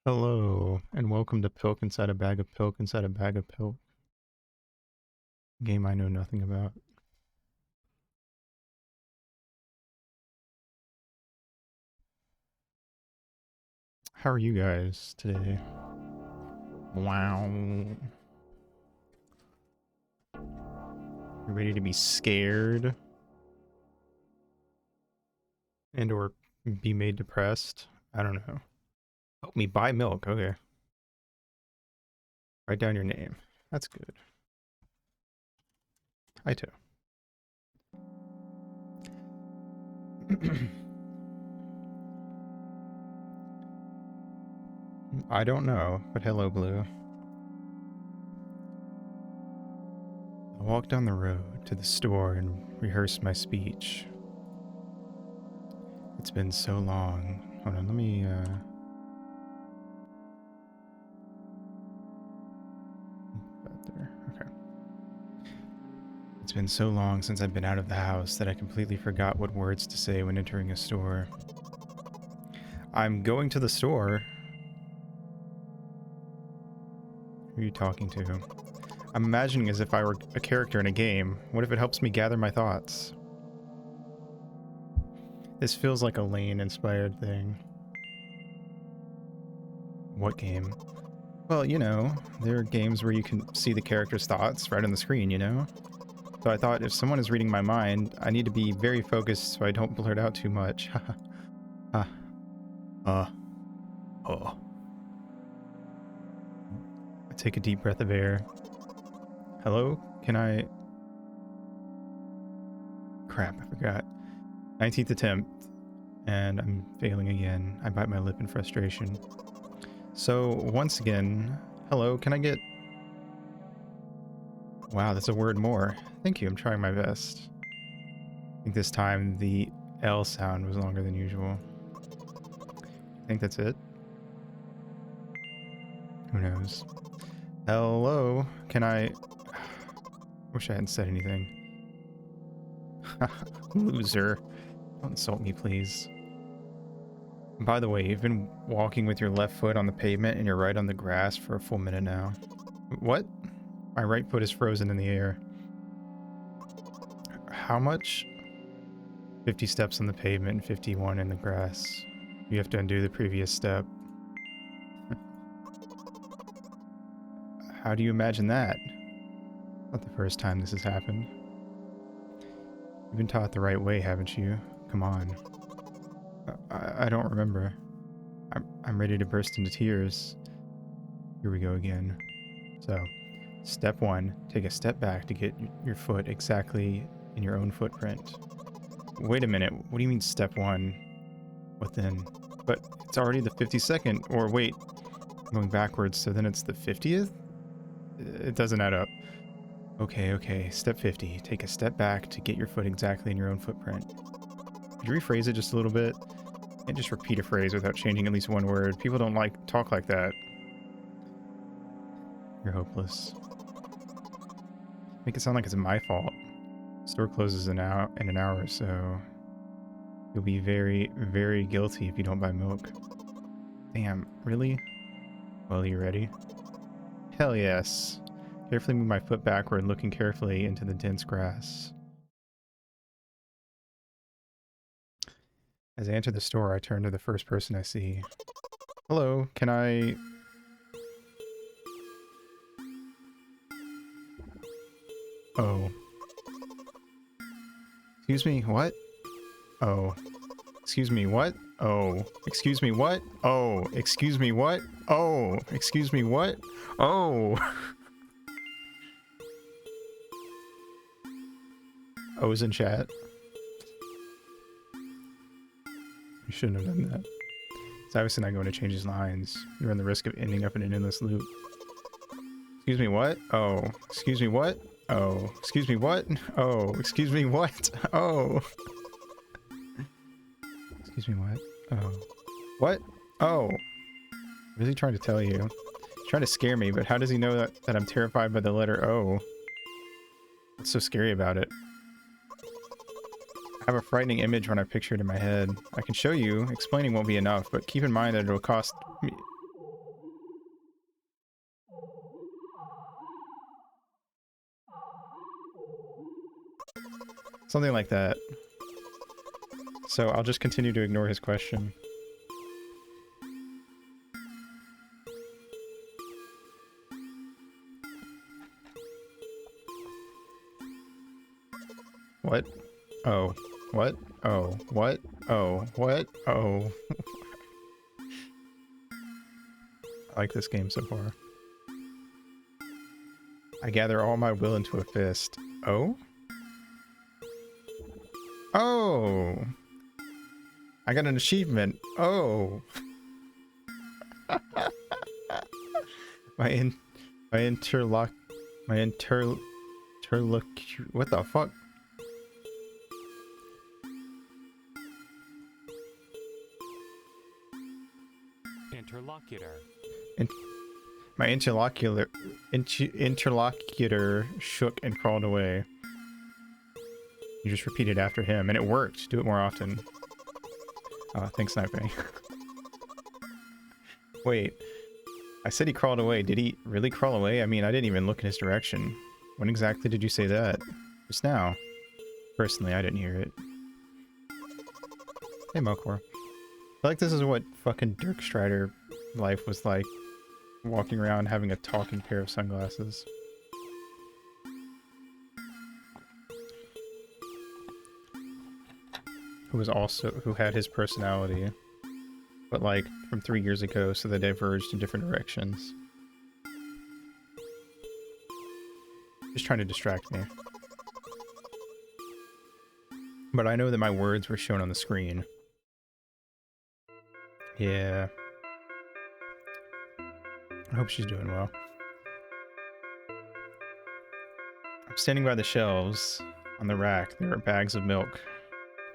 Hello, and welcome to Pilk Inside a Bag of Pilk Inside a Bag of Pilk. Game I know nothing about. How are you guys today? Wow. You ready to be scared? And or be made depressed? I don't know. Help me buy milk, okay. Write down your name. That's good. I too. I don't know, but hello, Blue. I walked down the road to the store and rehearsed my speech. It's been so long. Hold on, let me, about there. Okay. It's been so long since I've been out of the house that I completely forgot what words to say when entering a store. I'm going to the store. Who are you talking to? I'm imagining as if I were a character in a game. What if it helps me gather my thoughts? This feels like a Lane-inspired thing. What game? Well, you know, there are games where you can see the character's thoughts right on the screen, you know? So I thought if someone is reading my mind, I need to be very focused so I don't blurt out too much. Ha. Oh. I take a deep breath of air. Hello? Can I... Crap, I forgot. 19th attempt. And I'm failing again. I bite my lip in frustration. So, once again, hello, can I get... Wow, that's a word more. Thank you, I'm trying my best. I think this time the L sound was longer than usual. I think that's it. Who knows? Hello, can I... Wish I hadn't said anything. Loser. Don't insult me, please. By the way, you've been walking with your left foot on the pavement and your right on the grass for a full minute now. What? My right foot is frozen in the air. How much? 50 steps on the pavement and 51 in the grass. You have to undo the previous step. How do you imagine that? Not the first time this has happened. You've been taught the right way, haven't you? Come on. I don't remember. I'm ready to burst into tears. Here we go again. So, step 1, take a step back to get your foot exactly in your own footprint. Wait a minute, what do you mean step 1? What then? But it's already the 52nd, or wait, I'm going backwards, so then it's the 50th? It doesn't add up. Okay, step 50, take a step back to get your foot exactly in your own footprint. Could you rephrase it just a little bit? And just repeat a phrase without changing at least one word. People don't talk like that. You're hopeless. Make it sound like it's my fault. Store closes in an hour or so. You'll be very, very guilty if you don't buy milk. Damn, really? Well, you ready? Hell yes. Carefully move my foot backward, looking carefully into the dense grass. As I enter the store, I turn to the first person I see. Hello, can I... Oh. Excuse me, what? Oh. Excuse me, what? Oh. Excuse me, what? Oh. Excuse me, what? Oh. Excuse me, what? Oh. O's in chat. You shouldn't have done that. It's obviously not going to change his lines. You run the risk of ending up in an endless loop. Excuse me, what? Oh. Excuse me, what? Oh. Excuse me, what? Oh. Excuse me, what? Oh. Excuse me, what? Oh. What? Oh. What is he trying to tell you? He's trying to scare me, but how does he know that I'm terrified by the letter O? What's so scary about it? I have a frightening image when I picture it in my head. I can show you. Explaining won't be enough, but keep in mind that it'll cost me... Something like that. So I'll just continue to ignore his question. What? Oh. What? Oh. What? Oh. What? Oh. I like this game so far. I gather all my will into a fist. Oh? Oh! I got an achievement. Oh! my interlock... What the fuck? Interlocutor. My interlocutor shook and crawled away. You just repeated after him, and it worked. Do it more often. Thanks, Sniping. Wait. I said he crawled away. Did he really crawl away? I mean, I didn't even look in his direction. When exactly did you say that? Just now. Personally, I didn't hear it. Hey, Mokor. I feel like this is what fucking Dirk Strider life was like. Walking around having a talking pair of sunglasses. Who had his personality, but like from 3 years ago, so they diverged in different directions. Just trying to distract me. But I know that my words were shown on the screen. Yeah. I hope she's doing well. I'm standing by the shelves. On the rack, there are bags of milk.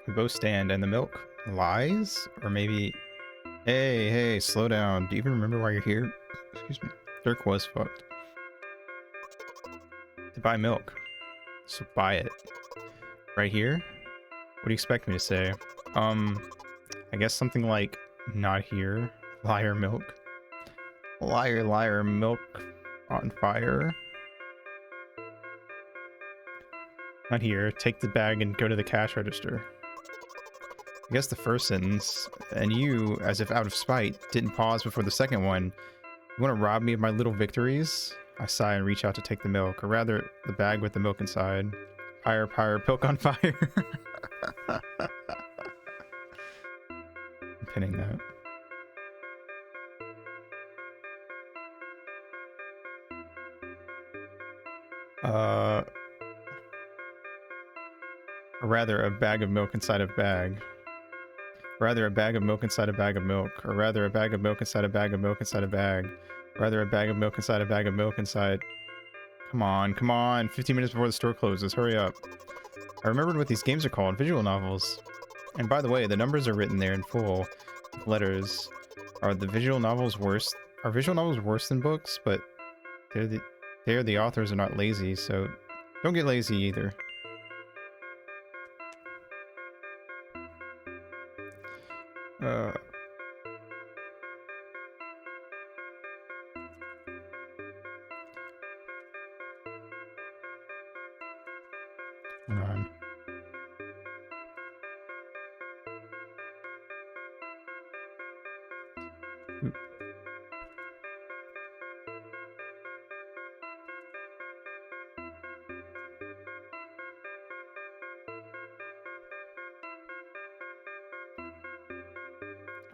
We both stand, and the milk lies? Or maybe... Hey, slow down. Do you even remember why you're here? Excuse me. Dirk was fucked. To buy milk. So buy it. Right here? What do you expect me to say? I guess something like, not here. Liar milk. Liar, liar, milk on fire. Not here. Take the bag and go to the cash register. I guess the first sentence, and you, as if out of spite, didn't pause before the second one. You want to rob me of my little victories? I sigh and reach out to take the milk, or rather, the bag with the milk inside. Pyre, pyre, pilk on fire. I'm pinning that. Or rather, a bag of milk inside a bag. Rather, a bag of milk inside a bag of milk. Or rather, a bag of milk inside a bag of milk inside a bag. Rather, a bag of milk inside a bag of milk inside... Come on, come on. 15 minutes before the store closes. Hurry up. I remembered what these games are called. Visual novels. And by the way, the numbers are written there in full. Letters. Are visual novels worse than books? But the authors are not lazy, so don't get lazy either. Hang on.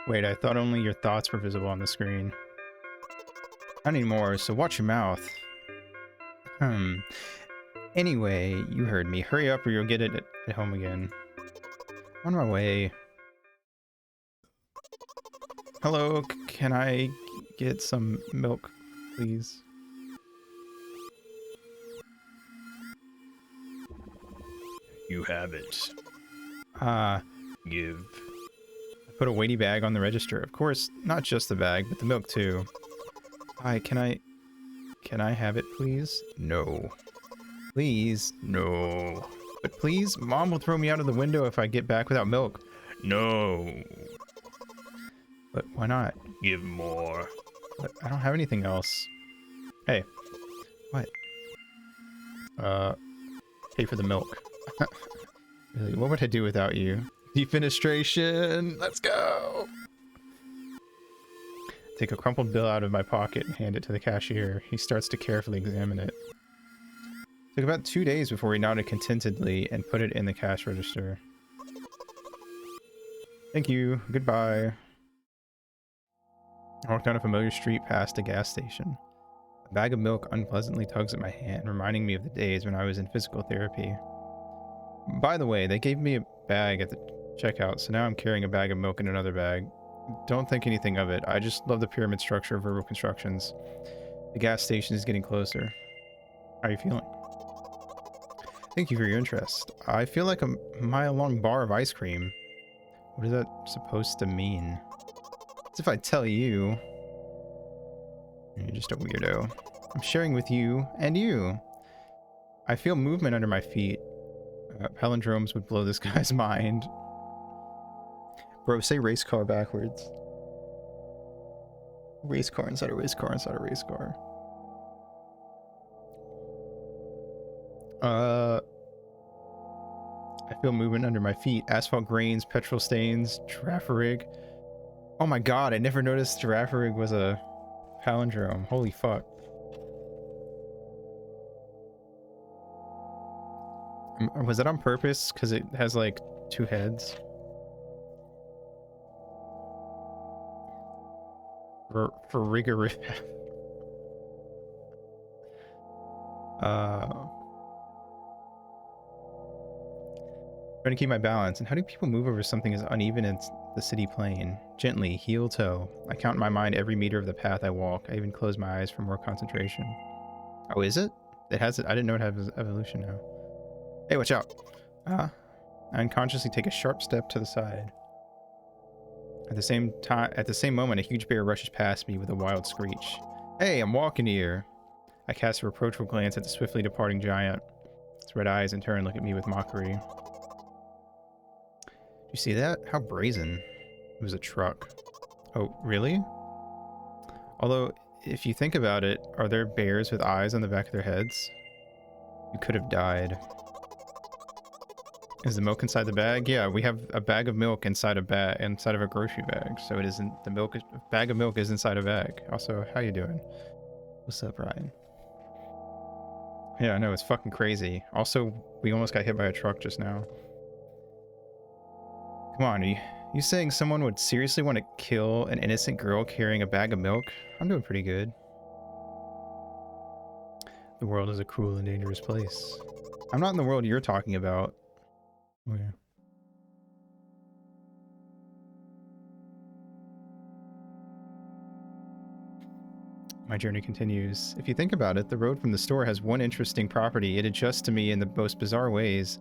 Wait, I thought only your thoughts were visible on the screen. Not anymore, so watch your mouth. Anyway, you heard me. Hurry up or you'll get it at home again. On my way. Hello, can I get some milk, please? You have it. Give. I put a weighty bag on the register. Of course, not just the bag, but the milk too. Hi, can I have it, please? No. Please? No. But please, Mom will throw me out of the window if I get back without milk. No. But why not? Give more. But I don't have anything else. Hey. What? Pay for the milk. Really, what would I do without you? Defenestration! Let's go! Take a crumpled bill out of my pocket and hand it to the cashier. He starts to carefully examine it. Took about 2 days before he nodded contentedly and put it in the cash register. Thank you. Goodbye. I walk down a familiar street past a gas station. A bag of milk unpleasantly tugs at my hand, reminding me of the days when I was in physical therapy. By the way, they gave me a bag at the checkout, so now I'm carrying a bag of milk in another bag. Don't think anything of it. I just love the pyramid structure of verbal constructions. The gas station is getting closer. How are you feeling? Thank you for your interest. I feel like a mile-long bar of ice cream. What is that supposed to mean? As if I tell you... You're just a weirdo. I'm sharing with you and you. I feel movement under my feet. Palindromes would blow this guy's mind. Bro, say race car backwards. Race car inside a race car inside a race car. I feel movement under my feet. Asphalt grains, petrol stains, giraffe rig. Oh my god, I never noticed giraffe rig was a palindrome. Holy fuck. Was that on purpose? Because it has like 2 heads. For rigorous. Trying to keep my balance. And how do people move over something as uneven as the city plain? Gently, heel toe. I count in my mind every meter of the path I walk. I even close my eyes for more concentration. Oh, is it? It has it. I didn't know it had evolution now. Hey, watch out. I unconsciously take a sharp step to the side. At the same moment, a huge bear rushes past me with a wild screech. Hey, I'm walking here. I cast a reproachful glance at the swiftly departing giant. Its red eyes in turn look at me with mockery. You see that? How brazen. It was a truck. Oh, really? Although, if you think about it, are there bears with eyes on the back of their heads? You could have died. Is the milk inside the bag? Yeah, we have a bag of milk inside a grocery bag. So it isn't the milk. A bag of milk is inside a bag. Also, how you doing? What's up, Ryan? Yeah, I know, it's fucking crazy. Also, we almost got hit by a truck just now. Come on, are you saying someone would seriously want to kill an innocent girl carrying a bag of milk? I'm doing pretty good. The world is a cruel and dangerous place. I'm not in the world you're talking about. Oh, yeah. My journey continues. If you think about it, the road from the store has one interesting property. It adjusts to me in the most bizarre ways.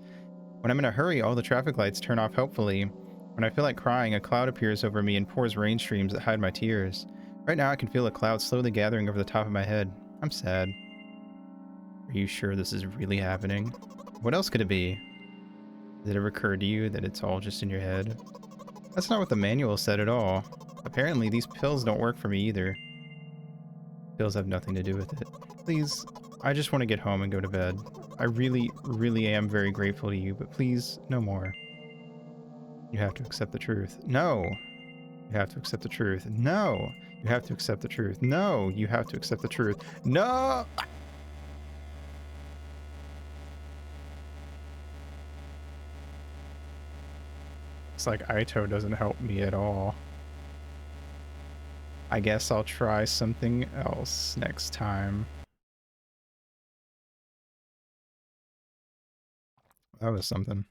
When I'm in a hurry, all the traffic lights turn off helpfully. When I feel like crying, a cloud appears over me and pours rain streams that hide my tears. Right now, I can feel a cloud slowly gathering over the top of my head. I'm sad. Are you sure this is really happening? What else could it be? Did it ever occur to you that it's all just in your head? That's not what the manual said at all. Apparently, these pills don't work for me either. Pills have nothing to do with it. Please, I just want to get home and go to bed. I really, really am very grateful to you, but please, no more. You have to accept the truth. No! You have to accept the truth. No! You have to accept the truth. No! You have to accept the truth. No! It's like Aito doesn't help me at all. I guess I'll try something else next time. That was something.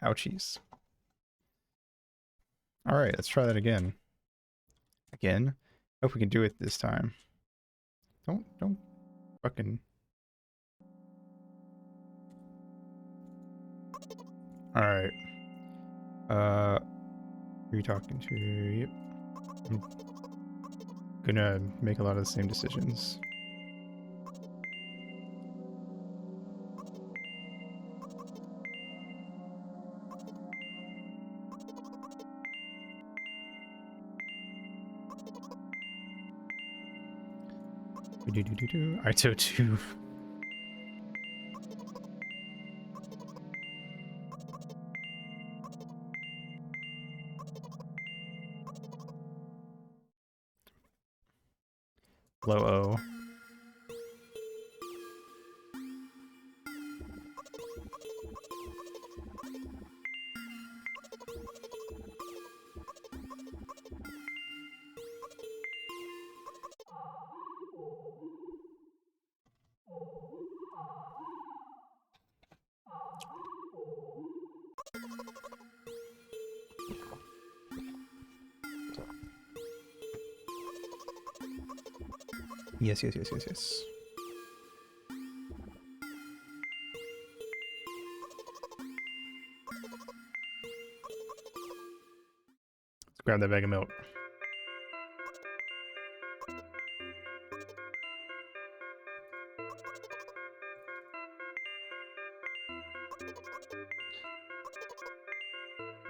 Ouchies. Alright, let's try that again. Again? Hope we can do it this time. Don't fucking... Alright. Who are you talking to? Yep. I'm gonna make a lot of the same decisions. Aito 2. Low O. Yes, yes, yes, yes, yes. Let's grab that bag of milk.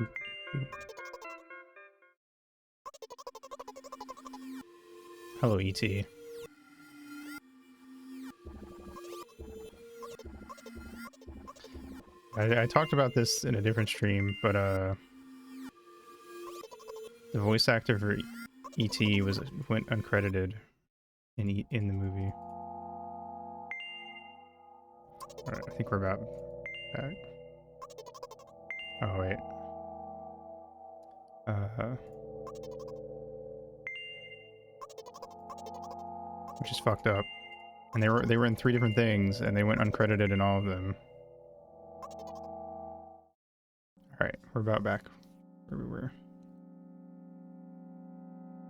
Oop, oop. Hello, E.T. I talked about this in a different stream, but the voice actor for E.T. went uncredited in the movie. All right, I think we're about back. Oh wait. Which is fucked up. And they were in 3 different things, and they went uncredited in all of them. All right, we're about back where we were.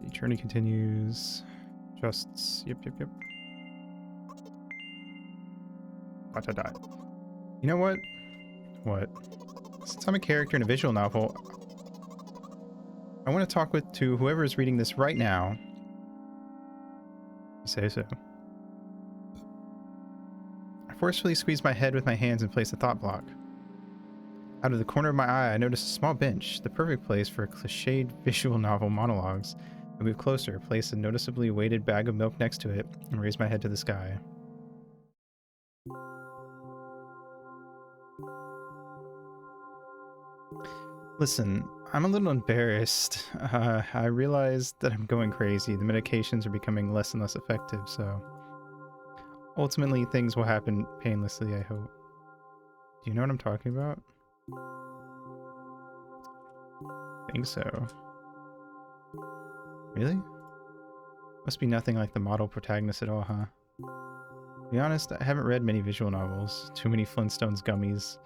The journey continues. Yep. Da. You know what? What? Since I'm a character in a visual novel, I want to talk to whoever is reading this right now. You say so. I forcefully squeeze my head with my hands and place a thought block. Out of the corner of my eye, I notice a small bench, the perfect place for cliched visual novel monologues. I move closer, place a noticeably weighted bag of milk next to it, and raise my head to the sky. Listen, I'm a little embarrassed. I realize that I'm going crazy. The medications are becoming less and less effective, so... Ultimately, things will happen painlessly, I hope. Do you know what I'm talking about? I think so. Really? Must be nothing like the model protagonist at all, huh? To be honest, I haven't read many visual novels. Too many Flintstones gummies.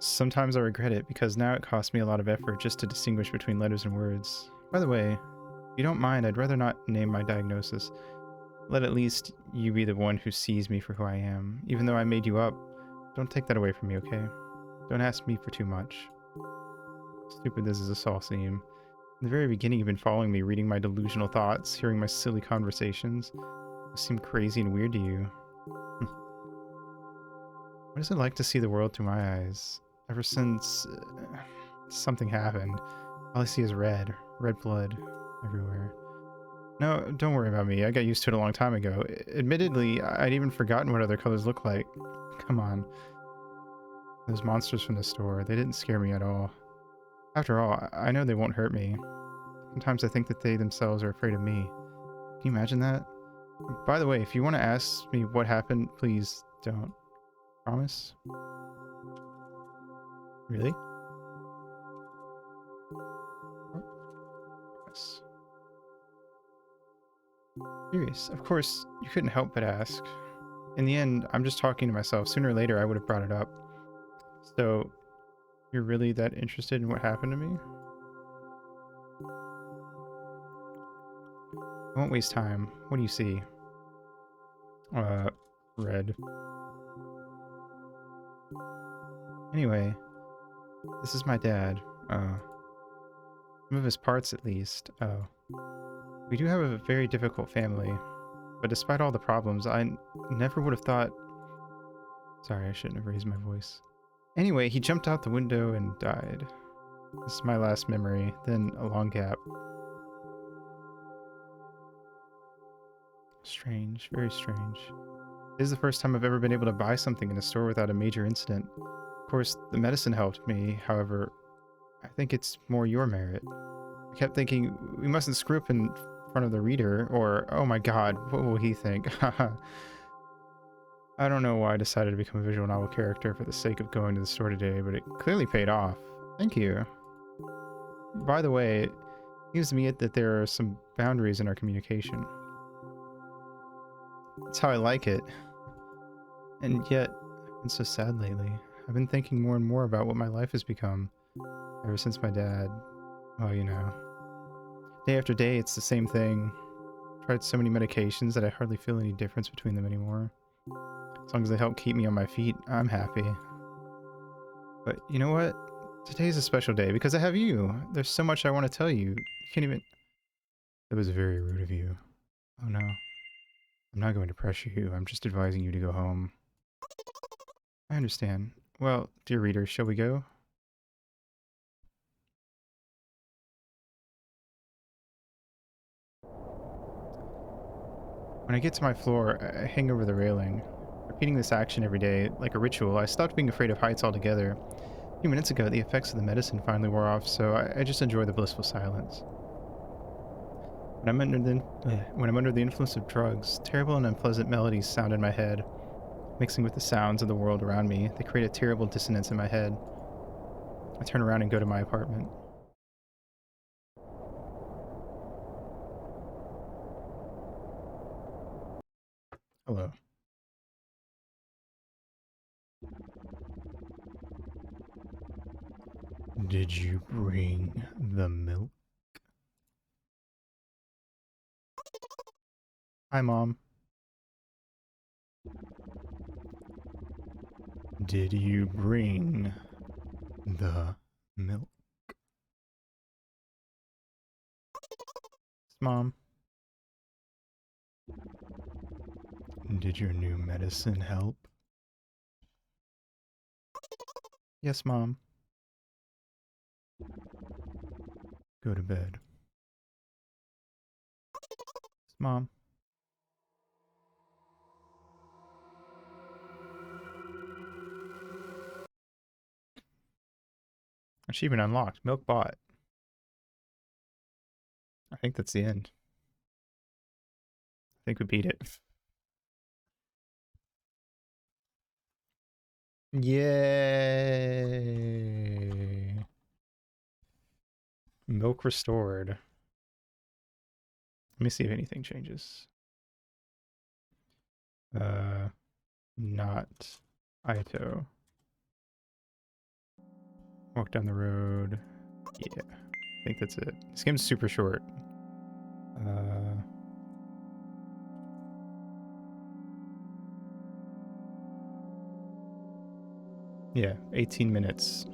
Sometimes I regret it, because now it costs me a lot of effort just to distinguish between letters and words. By the way, if you don't mind, I'd rather not name my diagnosis. Let at least you be the one who sees me for who I am. Even though I made you up, don't take that away from me, okay? Don't ask me for too much. Stupid this is all seem. In the very beginning, you've been following me, reading my delusional thoughts, hearing my silly conversations. They seem crazy and weird to you. What is it like to see the world through my eyes? Ever since something happened, all I see is red blood everywhere. No, don't worry about me. I got used to it a long time ago. Admittedly, I'd even forgotten what other colors look like. Come on. Those monsters from the store, they didn't scare me at all. After all, I know they won't hurt me. Sometimes I think that they themselves are afraid of me. Can you imagine that? By the way, if you want to ask me what happened, please don't. Promise? Really? Yes. Serious. Of course, you couldn't help but ask. In the end, I'm just talking to myself. Sooner or later, I would have brought it up. So, you're really that interested in what happened to me? I won't waste time. What do you see? Red. Anyway, this is my dad. Some of his parts at least. Oh. We do have a very difficult family, but despite all the problems, I never would have thought... Sorry, I shouldn't have raised my voice. Anyway, he jumped out the window and died. This is my last memory, then a long gap. Strange, very strange. This is the first time I've ever been able to buy something in a store without a major incident. Of course, the medicine helped me, however, I think it's more your merit. I kept thinking, we mustn't screw up and front of the reader, or, oh my god, what will he think? I don't know why I decided to become a visual novel character for the sake of going to the store today, but it clearly paid off. Thank you. By the way, it seems to me that there are some boundaries in our communication. That's how I like it. And yet, I've been so sad lately. I've been thinking more and more about what my life has become ever since my dad, well, you know. Day after day, it's the same thing. Tried so many medications that I hardly feel any difference between them anymore. As long as they help keep me on my feet, I'm happy. But you know what? Today's a special day because I have you. There's so much I want to tell you. You can't even... That was very rude of you. Oh no. I'm not going to pressure you. I'm just advising you to go home. I understand. Well, dear reader, shall we go? When I get to my floor, I hang over the railing. Repeating this action every day, like a ritual, I stopped being afraid of heights altogether. A few minutes ago, the effects of the medicine finally wore off, so I just enjoy the blissful silence. When I'm under the influence of drugs, terrible and unpleasant melodies sound in my head. Mixing with the sounds of the world around me, they create a terrible dissonance in my head. I turn around and go to my apartment. Hello. Did you bring the milk? Hi, Mom. Did you bring the milk? Mom. Did your new medicine help? Yes, Mom. Go to bed. Mom. Achievement unlocked. Milk bought. I think that's the end. I think we beat it. Yay! Milk restored. Let me see if anything changes. Not Aito. Walk down the road. Yeah, I think that's it. This game's super short. Yeah, 18 minutes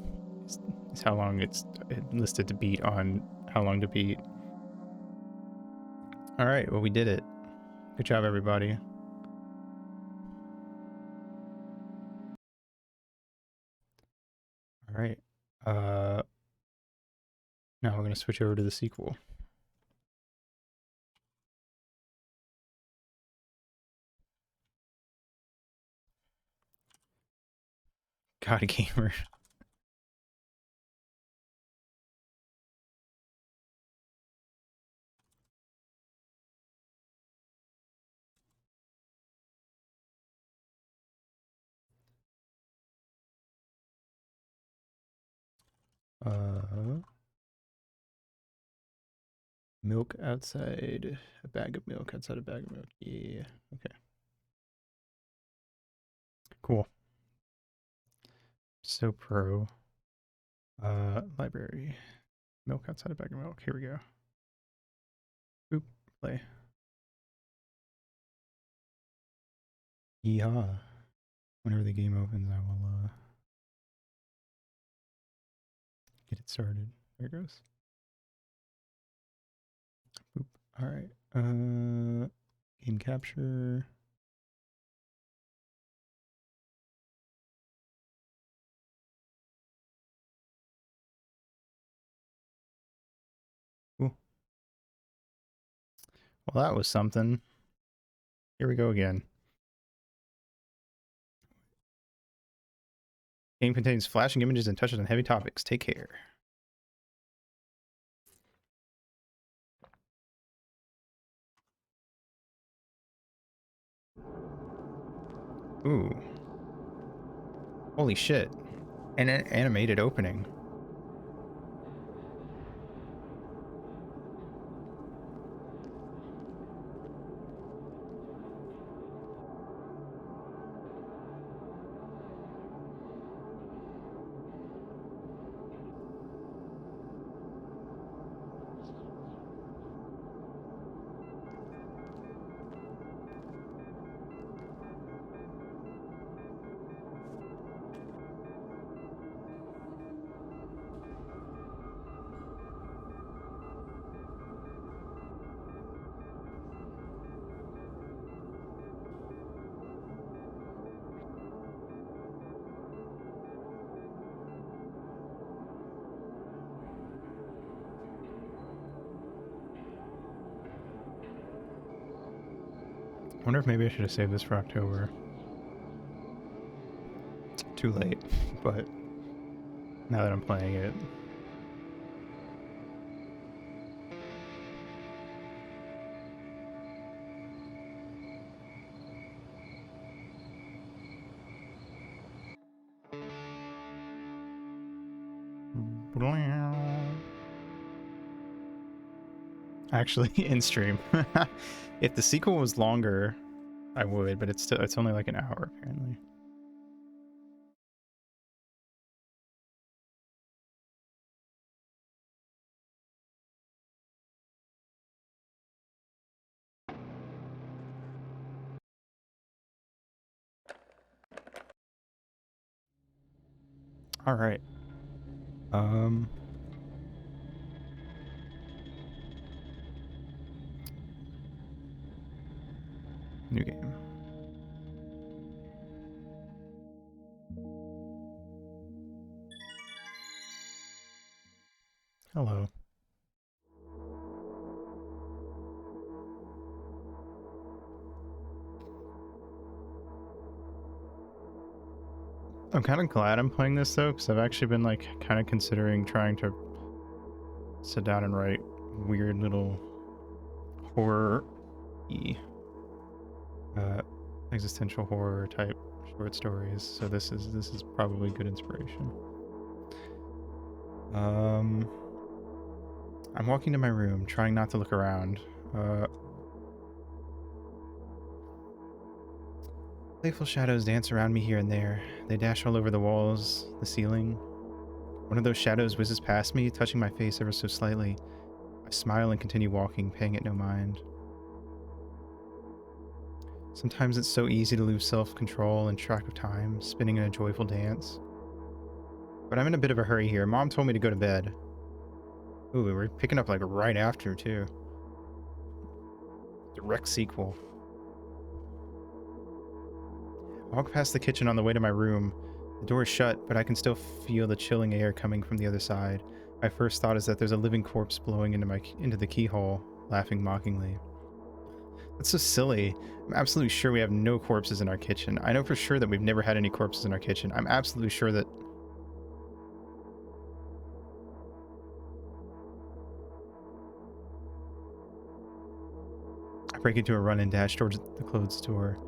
is how long it's listed to beat on how long to beat. All right, well, we did it. Good job, everybody. All right. Now we're going to switch over to the sequel. God, gamer. Milk outside a bag of milk outside a bag of milk. Yeah. Okay. Cool. So pro. Library. Milk outside a bag of milk. Here we go. Oop. Play. Yeehaw. Whenever the game opens, I will get it started. There it goes. Oop. All right. Game capture. Ooh. Well, that was something. Here we go again. Game contains flashing images and touches on heavy topics. Take care. Ooh. Holy shit. An animated opening. I wonder if maybe I should have saved this for October. Too late, but now that I'm playing it. Actually, in stream. If the sequel was longer, I would, but it's only like an hour apparently. All right. New game. Hello. I'm kind of glad I'm playing this though, because I've actually been like kind of considering trying to sit down and write weird little horror-y, existential horror type short stories. So this is probably good inspiration. I'm walking to my room, trying not to look around. Playful shadows dance around me here and there. They dash all over the walls, the ceiling. One of those shadows whizzes past me, touching my face ever so slightly. I smile and continue walking, paying it no mind. Sometimes it's so easy to lose self-control and track of time, spinning in a joyful dance. But I'm in a bit of a hurry here. Mom told me to go to bed. Ooh, we're picking up like right after, too. Direct sequel. I walk past the kitchen on the way to my room. The door is shut, but I can still feel the chilling air coming from the other side. My first thought is that there's a living corpse blowing into the keyhole, laughing mockingly. That's so silly. I'm absolutely sure we have no corpses in our kitchen. I know for sure that we've never had any corpses in our kitchen. I'm absolutely sure that... I break into a run and dash towards the clothes store.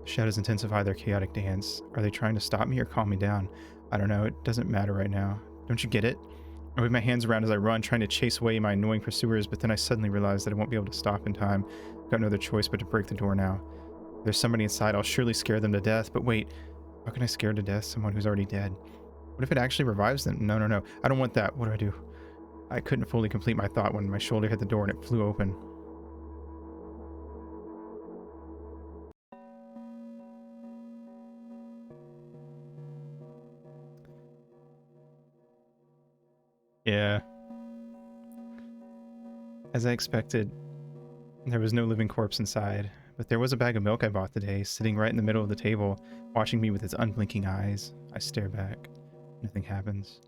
The shadows intensify their chaotic dance. Are they trying to stop me or calm me down? I don't know. It doesn't matter right now. Don't you get it? I wave my hands around as I run, trying to chase away my annoying pursuers, but then I suddenly realize that I won't be able to stop in time. I've got no other choice but to break the door now. If there's somebody inside, I'll surely scare them to death. But wait, how can I scare to death someone who's already dead? What if it actually revives them? No, no, no. I don't want that. What do I do? I couldn't fully complete my thought when my shoulder hit the door and it flew open. Yeah. As I expected, there was no living corpse inside, but there was a bag of milk I bought today, sitting right in the middle of the table, watching me with its unblinking eyes. I stare back. Nothing happens.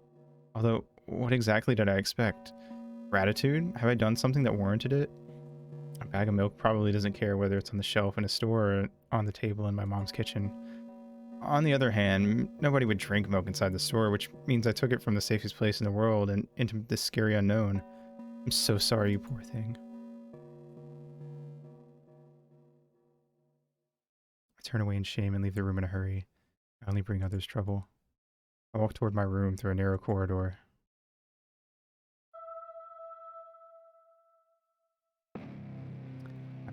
Although, what exactly did I expect? Gratitude? Have I done something that warranted it? A bag of milk probably doesn't care whether it's on the shelf in a store or on the table in my mom's kitchen. On the other hand, nobody would drink milk inside the store, which means I took it from the safest place in the world and into this scary unknown. I'm so sorry, you poor thing. I turn away in shame and leave the room in a hurry. I only bring others trouble. I walk toward my room through a narrow corridor. I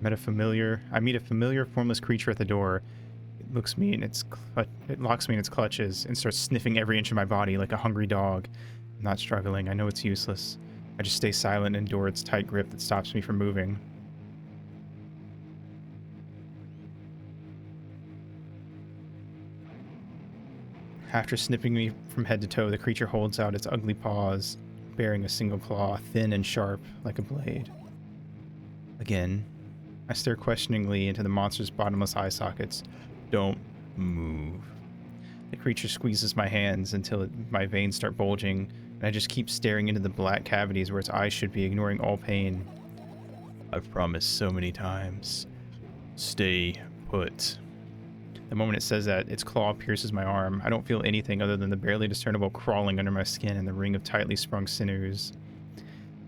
meet a familiar formless creature at the door. It looks me in its it locks me in its clutches and starts sniffing every inch of my body like a hungry dog. I'm not struggling. I know it's useless. I just stay silent and endure its tight grip that stops me from moving. After snipping me from head to toe, the creature holds out its ugly paws, bearing a single claw, thin and sharp like a blade. Again, I stare questioningly into the monster's bottomless eye sockets. Don't move. The creature squeezes my hands until my veins start bulging, and I just keep staring into the black cavities where its eyes should be, ignoring all pain. I've promised so many times. Stay put. The moment it says that, its claw pierces my arm. I don't feel anything other than the barely discernible crawling under my skin and the ring of tightly sprung sinews.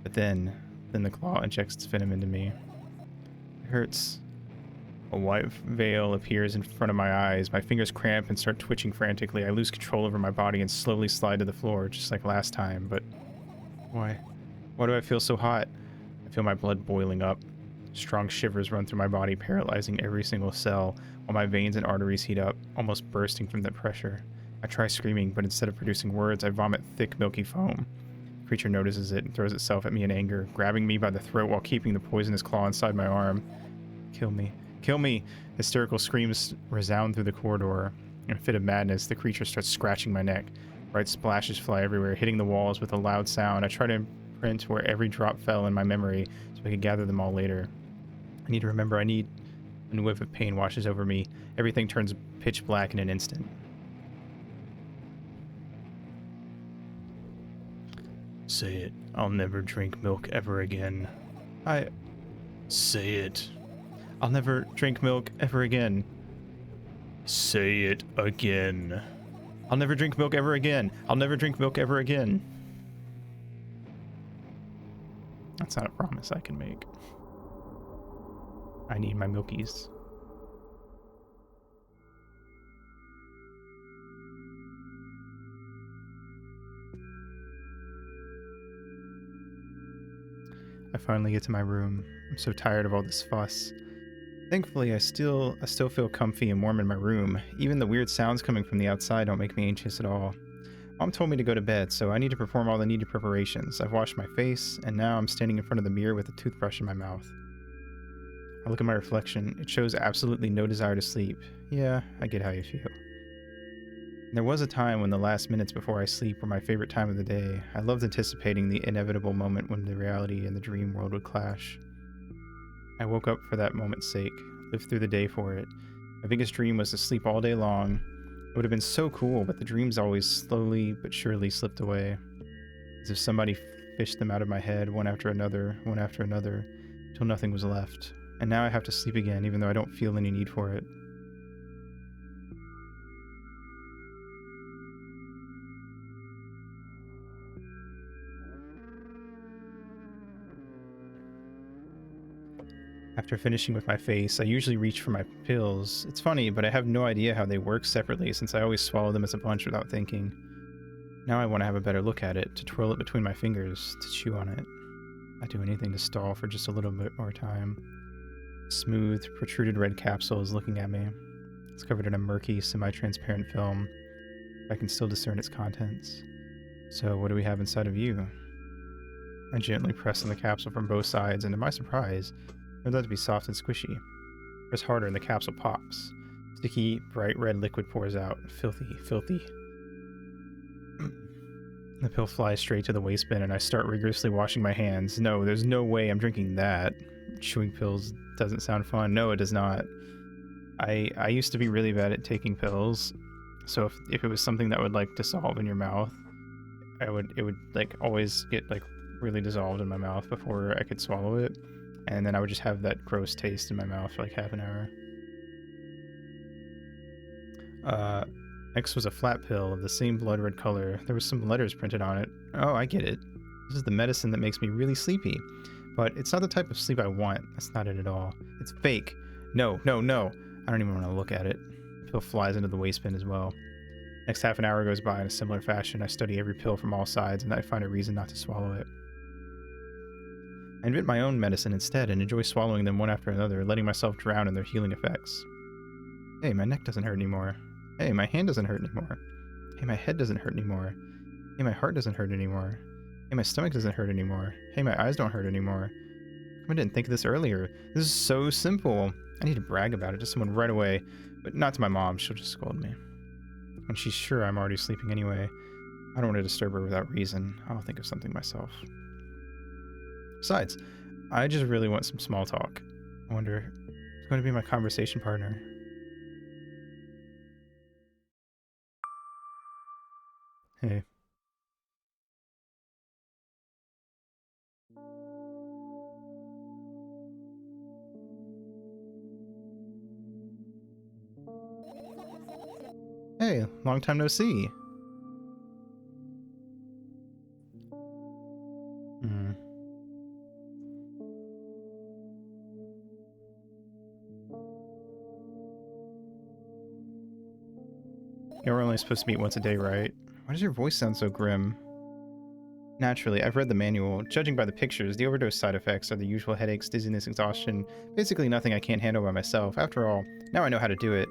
But then the claw injects its venom into me. It hurts. A white veil appears in front of my eyes. My fingers cramp and start twitching frantically. I lose control over my body and slowly slide to the floor, just like last time. But why? Why do I feel so hot? I feel my blood boiling up. Strong shivers run through my body, paralyzing every single cell, while my veins and arteries heat up, almost bursting from the pressure. I try screaming, but instead of producing words, I vomit thick, milky foam. The creature notices it and throws itself at me in anger, grabbing me by the throat while keeping the poisonous claw inside my arm. Kill me. Kill me! Hysterical screams resound through the corridor. In a fit of madness, the creature starts scratching my neck. Bright splashes fly everywhere, hitting the walls with a loud sound. I try to imprint where every drop fell in my memory so I could gather them all later. I need to remember. A whiff of pain washes over me. Everything turns pitch black in an instant. Say it. I'll never drink milk ever again. Say it. I'll never drink milk ever again. Say it again. I'll never drink milk ever again. I'll never drink milk ever again. That's not a promise I can make. I need my milkies. I finally get to my room. I'm so tired of all this fuss. Thankfully, I still feel comfy and warm in my room. Even the weird sounds coming from the outside don't make me anxious at all. Mom told me to go to bed, so I need to perform all the needed preparations. I've washed my face, and now I'm standing in front of the mirror with a toothbrush in my mouth. I look at my reflection. It shows absolutely no desire to sleep. Yeah, I get how you feel. There was a time when the last minutes before I sleep were my favorite time of the day. I loved anticipating the inevitable moment when the reality and the dream world would clash. I woke up for that moment's sake, lived through the day for it. My biggest dream was to sleep all day long. It would have been so cool, but the dreams always slowly but surely slipped away. As if somebody fished them out of my head, one after another, till nothing was left. And now I have to sleep again, even though I don't feel any need for it. After finishing with my face, I usually reach for my pills. It's funny, but I have no idea how they work separately since I always swallow them as a bunch without thinking. Now I want to have a better look at it, to twirl it between my fingers, to chew on it. I'd do anything to stall for just a little bit more time. The smooth, protruded red capsule is looking at me. It's covered in a murky, semi-transparent film. I can still discern its contents. So what do we have inside of you? I gently press on the capsule from both sides, and to my surprise, it turns out to be soft and squishy. Press harder and the capsule pops. Sticky, bright red liquid pours out. Filthy, filthy. The pill flies straight to the waste bin and I start rigorously washing my hands. No, there's no way I'm drinking that. Chewing pills doesn't sound fun. No, it does not. I used to be really bad at taking pills. So if it was something that would like dissolve in your mouth, it would like always get like really dissolved in my mouth before I could swallow it. And then I would just have that gross taste in my mouth for like half an hour. Next was a flat pill of the same blood red color. There was some letters printed on it. Oh, I get it. This is the medicine that makes me really sleepy. But it's not the type of sleep I want. That's not it at all. It's fake. No, no, no. I don't even want to look at it. The pill flies into the waste bin as well. Next half an hour goes by in a similar fashion. I study every pill from all sides, and I find a reason not to swallow it. I invent my own medicine instead and enjoy swallowing them one after another, letting myself drown in their healing effects. Hey, my neck doesn't hurt anymore. Hey, my hand doesn't hurt anymore. Hey, my head doesn't hurt anymore. Hey, my heart doesn't hurt anymore. Hey, my stomach doesn't hurt anymore. Hey, my eyes don't hurt anymore. I didn't think of this earlier. This is so simple. I need to brag about it to someone right away, but not to my mom. She'll just scold me. When she's sure I'm already sleeping anyway, I don't want to disturb her without reason. I'll think of something myself. Besides, I just really want some small talk. I wonder who's going to be my conversation partner. Hey. Hey, long time no see. We're only supposed to meet once a day, right? Why does your voice sound so grim? Naturally, I've read the manual. Judging by the pictures, the overdose side effects are the usual headaches, dizziness, exhaustion. Basically nothing I can't handle by myself. After all, now I know how to do it.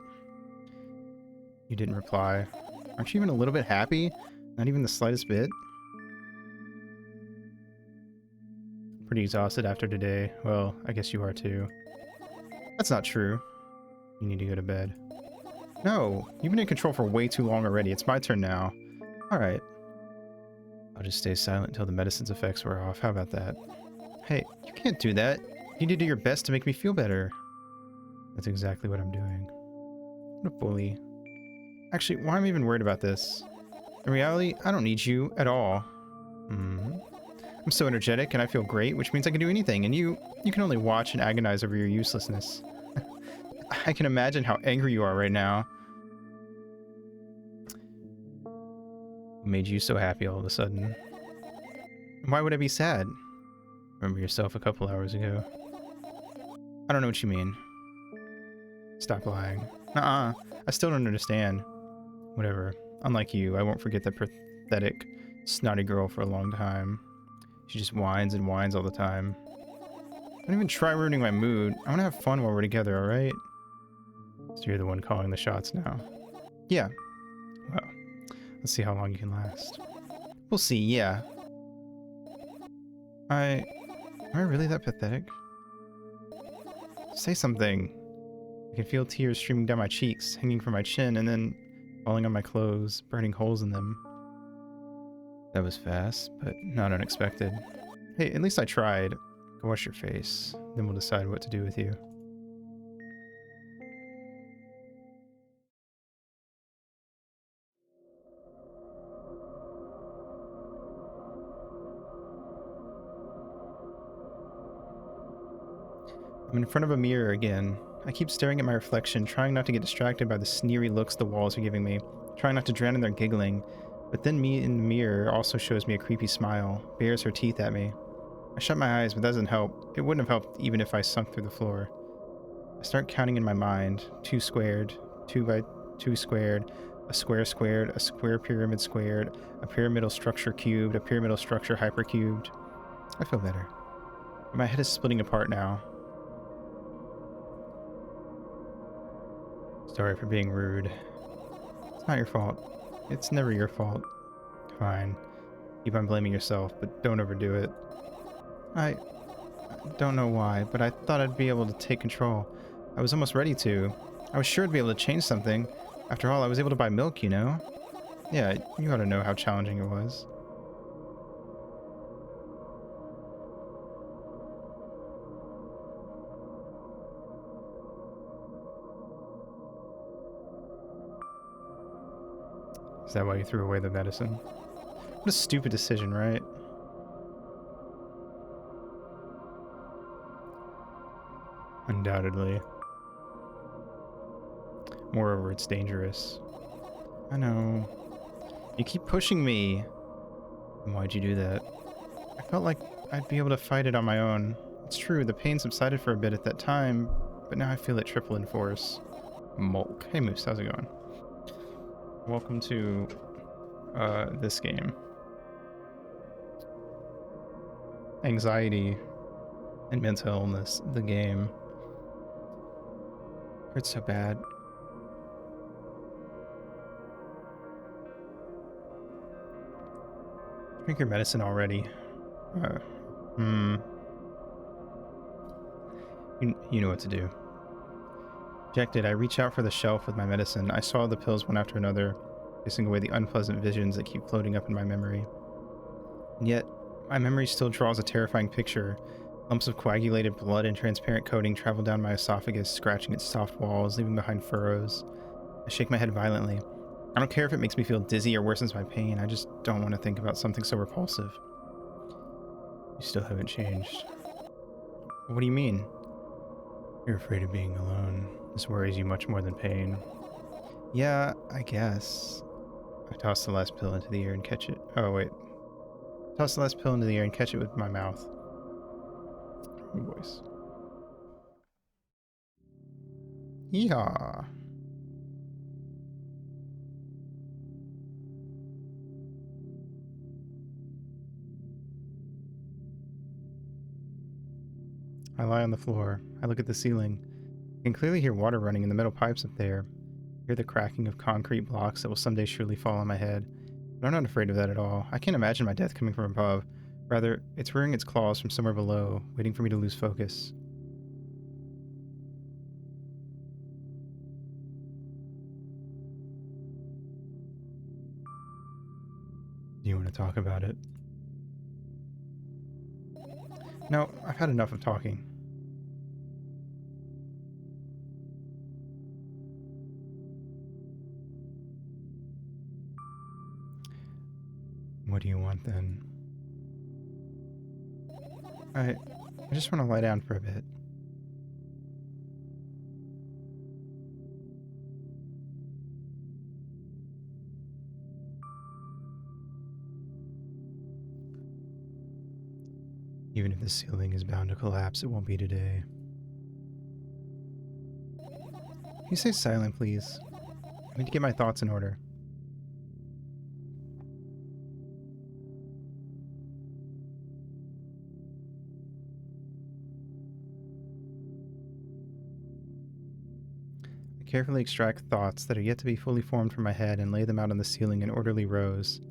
You didn't reply. Aren't you even a little bit happy? Not even the slightest bit? Pretty exhausted after today. Well, I guess you are too. That's not true. You need to go to bed. No, you've been in control for way too long already. It's my turn now. Alright. I'll just stay silent until the medicine's effects wear off. How about that? Hey, you can't do that. You need to do your best to make me feel better. That's exactly what I'm doing. What a bully. Actually, why am I even worried about this? In reality, I don't need you at all. I'm so energetic and I feel great, which means I can do anything, and you can only watch and agonize over your uselessness. I can imagine how angry you are right now. What made you so happy all of a sudden? Why would I be sad? Remember yourself a couple hours ago. I don't know what you mean. Stop lying. I still don't understand. Whatever. Unlike you, I won't forget that pathetic, snotty girl for a long time. She just whines and whines all the time. Don't even try ruining my mood. I want to have fun while we're together, alright? So you're the one calling the shots now. Yeah. Well, let's see how long you can last. We'll see, yeah. Am I really that pathetic? Say something. I can feel tears streaming down my cheeks, hanging from my chin, and then falling on my clothes, burning holes in them. That was fast, but not unexpected. Hey, at least I tried. Go wash your face, then we'll decide what to do with you. I'm in front of a mirror again. I keep staring at my reflection, trying not to get distracted by the sneery looks the walls are giving me, trying not to drown in their giggling. But then me in the mirror also shows me a creepy smile, bares her teeth at me. I shut my eyes, but that doesn't help. It wouldn't have helped even if I sunk through the floor. I start counting in my mind. 2 squared, 2 by 2 squared, a square squared, a square pyramid squared, a pyramidal structure cubed, a pyramidal structure hypercubed. I feel better. But my head is splitting apart now. Sorry for being rude. It's not your fault. It's never your fault. Fine. Keep on blaming yourself, but don't overdo it. I don't know why, but I thought I'd be able to take control. I was almost ready to. I was sure I'd be able to change something. After all, I was able to buy milk, you know? Yeah, you ought to know how challenging it was. Is that why you threw away the medicine? What a stupid decision, right? Undoubtedly. Moreover, it's dangerous. I know. You keep pushing me. And why'd you do that? I felt like I'd be able to fight it on my own. It's true, the pain subsided for a bit at that time, but now I feel it triple in force. Mulk. Hey Moose, how's it going? Welcome to this game. Anxiety and mental illness, the game. Hurts so bad. Drink your medicine already. You know what to do. Dejected, I reach out for the shelf with my medicine. I swallow the pills one after another, chasing away the unpleasant visions that keep floating up in my memory. And yet, my memory still draws a terrifying picture. Lumps of coagulated blood and transparent coating travel down my esophagus, scratching its soft walls, leaving behind furrows. I shake my head violently. I don't care if it makes me feel dizzy or worsens my pain. I just don't want to think about something so repulsive. You still haven't changed. What do you mean? You're afraid of being alone. This worries you much more than pain. Yeah, I guess. I toss the last pill into the air and catch it. Oh, wait. Toss the last pill into the air and catch it with my mouth. Voice. Yeehaw. I lie on the floor. I look at the ceiling. I can clearly hear water running in the metal pipes up there. I hear the cracking of concrete blocks that will someday surely fall on my head. But I'm not afraid of that at all. I can't imagine my death coming from above. Rather, it's rearing its claws from somewhere below, waiting for me to lose focus. Do you want to talk about it? No, I've had enough of talking. What do you want then? I just want to lie down for a bit. Even if the ceiling is bound to collapse, it won't be today. Can you stay silent, please? I need to get my thoughts in order. I carefully extract thoughts that are yet to be fully formed from my head and lay them out on the ceiling in orderly rows.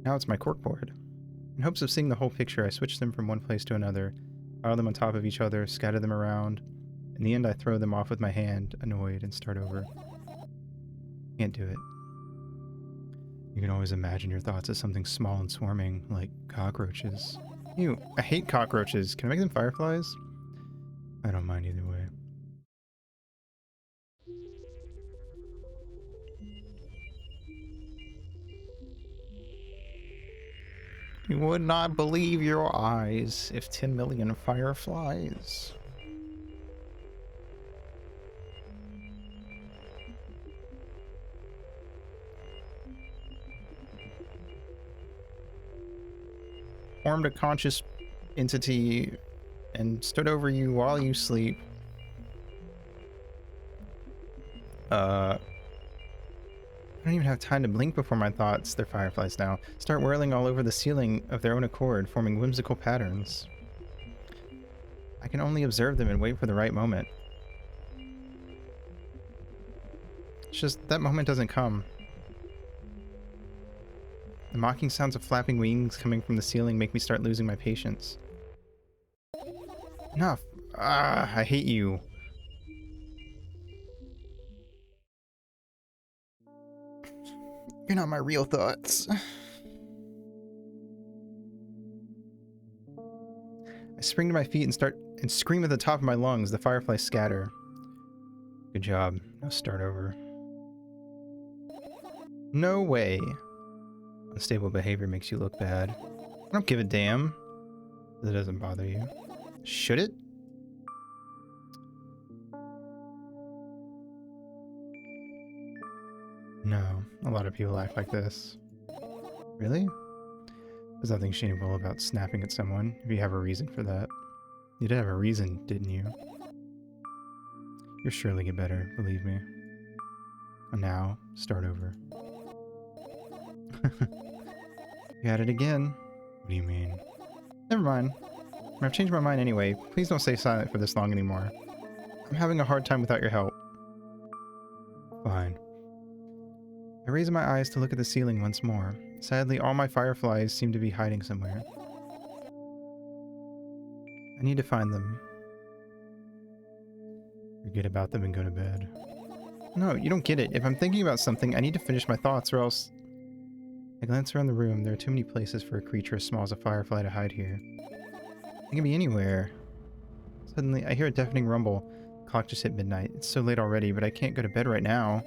Now it's my corkboard. In hopes of seeing the whole picture, I switch them from one place to another, pile them on top of each other, scatter them around. In the end, I throw them off with my hand, annoyed, and start over. Can't do it. You can always imagine your thoughts as something small and swarming, like cockroaches. Ew, I hate cockroaches. Can I make them fireflies? I don't mind either way. You would not believe your eyes if 10 million fireflies. Formed a conscious entity and stood over you while you sleep. I don't even have time to blink before my thoughts, they're fireflies now, start whirling all over the ceiling of their own accord, forming whimsical patterns. I can only observe them and wait for the right moment. It's just that moment doesn't come. The mocking sounds of flapping wings coming from the ceiling make me start losing my patience. Enough! Ah, I hate you. You're not my real thoughts. I spring to my feet and scream at the top of my lungs. The fireflies scatter. Good job. Now start over. No way. Unstable behavior makes you look bad. I don't give a damn. That doesn't bother you. Should it? No, a lot of people act like this. Really? There's nothing shameful about snapping at someone, if you have a reason for that. You did have a reason, didn't you? You'll surely get better, believe me. And now, start over. You had it again. What do you mean? Never mind. I've changed my mind anyway. Please don't stay silent for this long anymore. I'm having a hard time without your help. Fine. I raise my eyes to look at the ceiling once more. Sadly, all my fireflies seem to be hiding somewhere. I need to find them. Forget about them and go to bed. No, you don't get it. If I'm thinking about something, I need to finish my thoughts or else... I glance around the room. There are too many places for a creature as small as a firefly to hide here. It can be anywhere. Suddenly, I hear a deafening rumble. The clock just hit midnight. It's so late already, but I can't go to bed right now.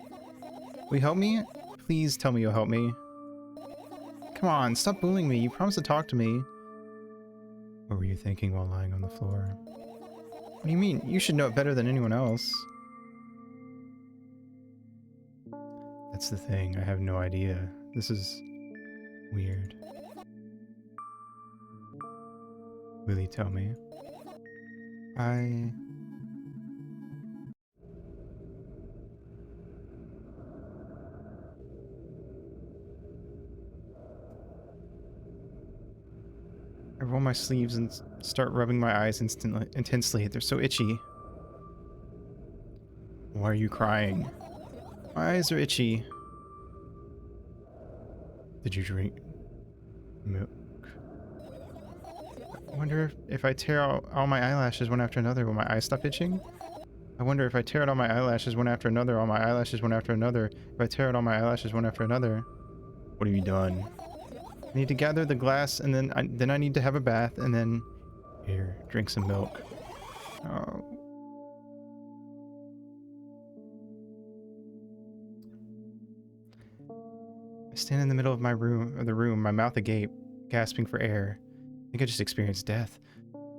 Will you help me? Please tell me you'll help me. Come on, stop bullying me. You promised to talk to me. What were you thinking while lying on the floor? What do you mean? You should know it better than anyone else. That's the thing. I have no idea. This is weird. Will you tell me? I roll my sleeves and start rubbing my eyes intensely. They're so itchy. Why are you crying? My eyes are itchy. Did you drink milk? I wonder if I tear out all my eyelashes one after another, will my eyes stop itching? I wonder if I tear out all my eyelashes one after another, all my eyelashes one after another, if I tear out all my eyelashes one after another. What have you done? I need to gather the glass, and then I need to have a bath, and then... Here, drink some milk. Oh. I stand in the middle of the room, my mouth agape, gasping for air. I think I just experienced death.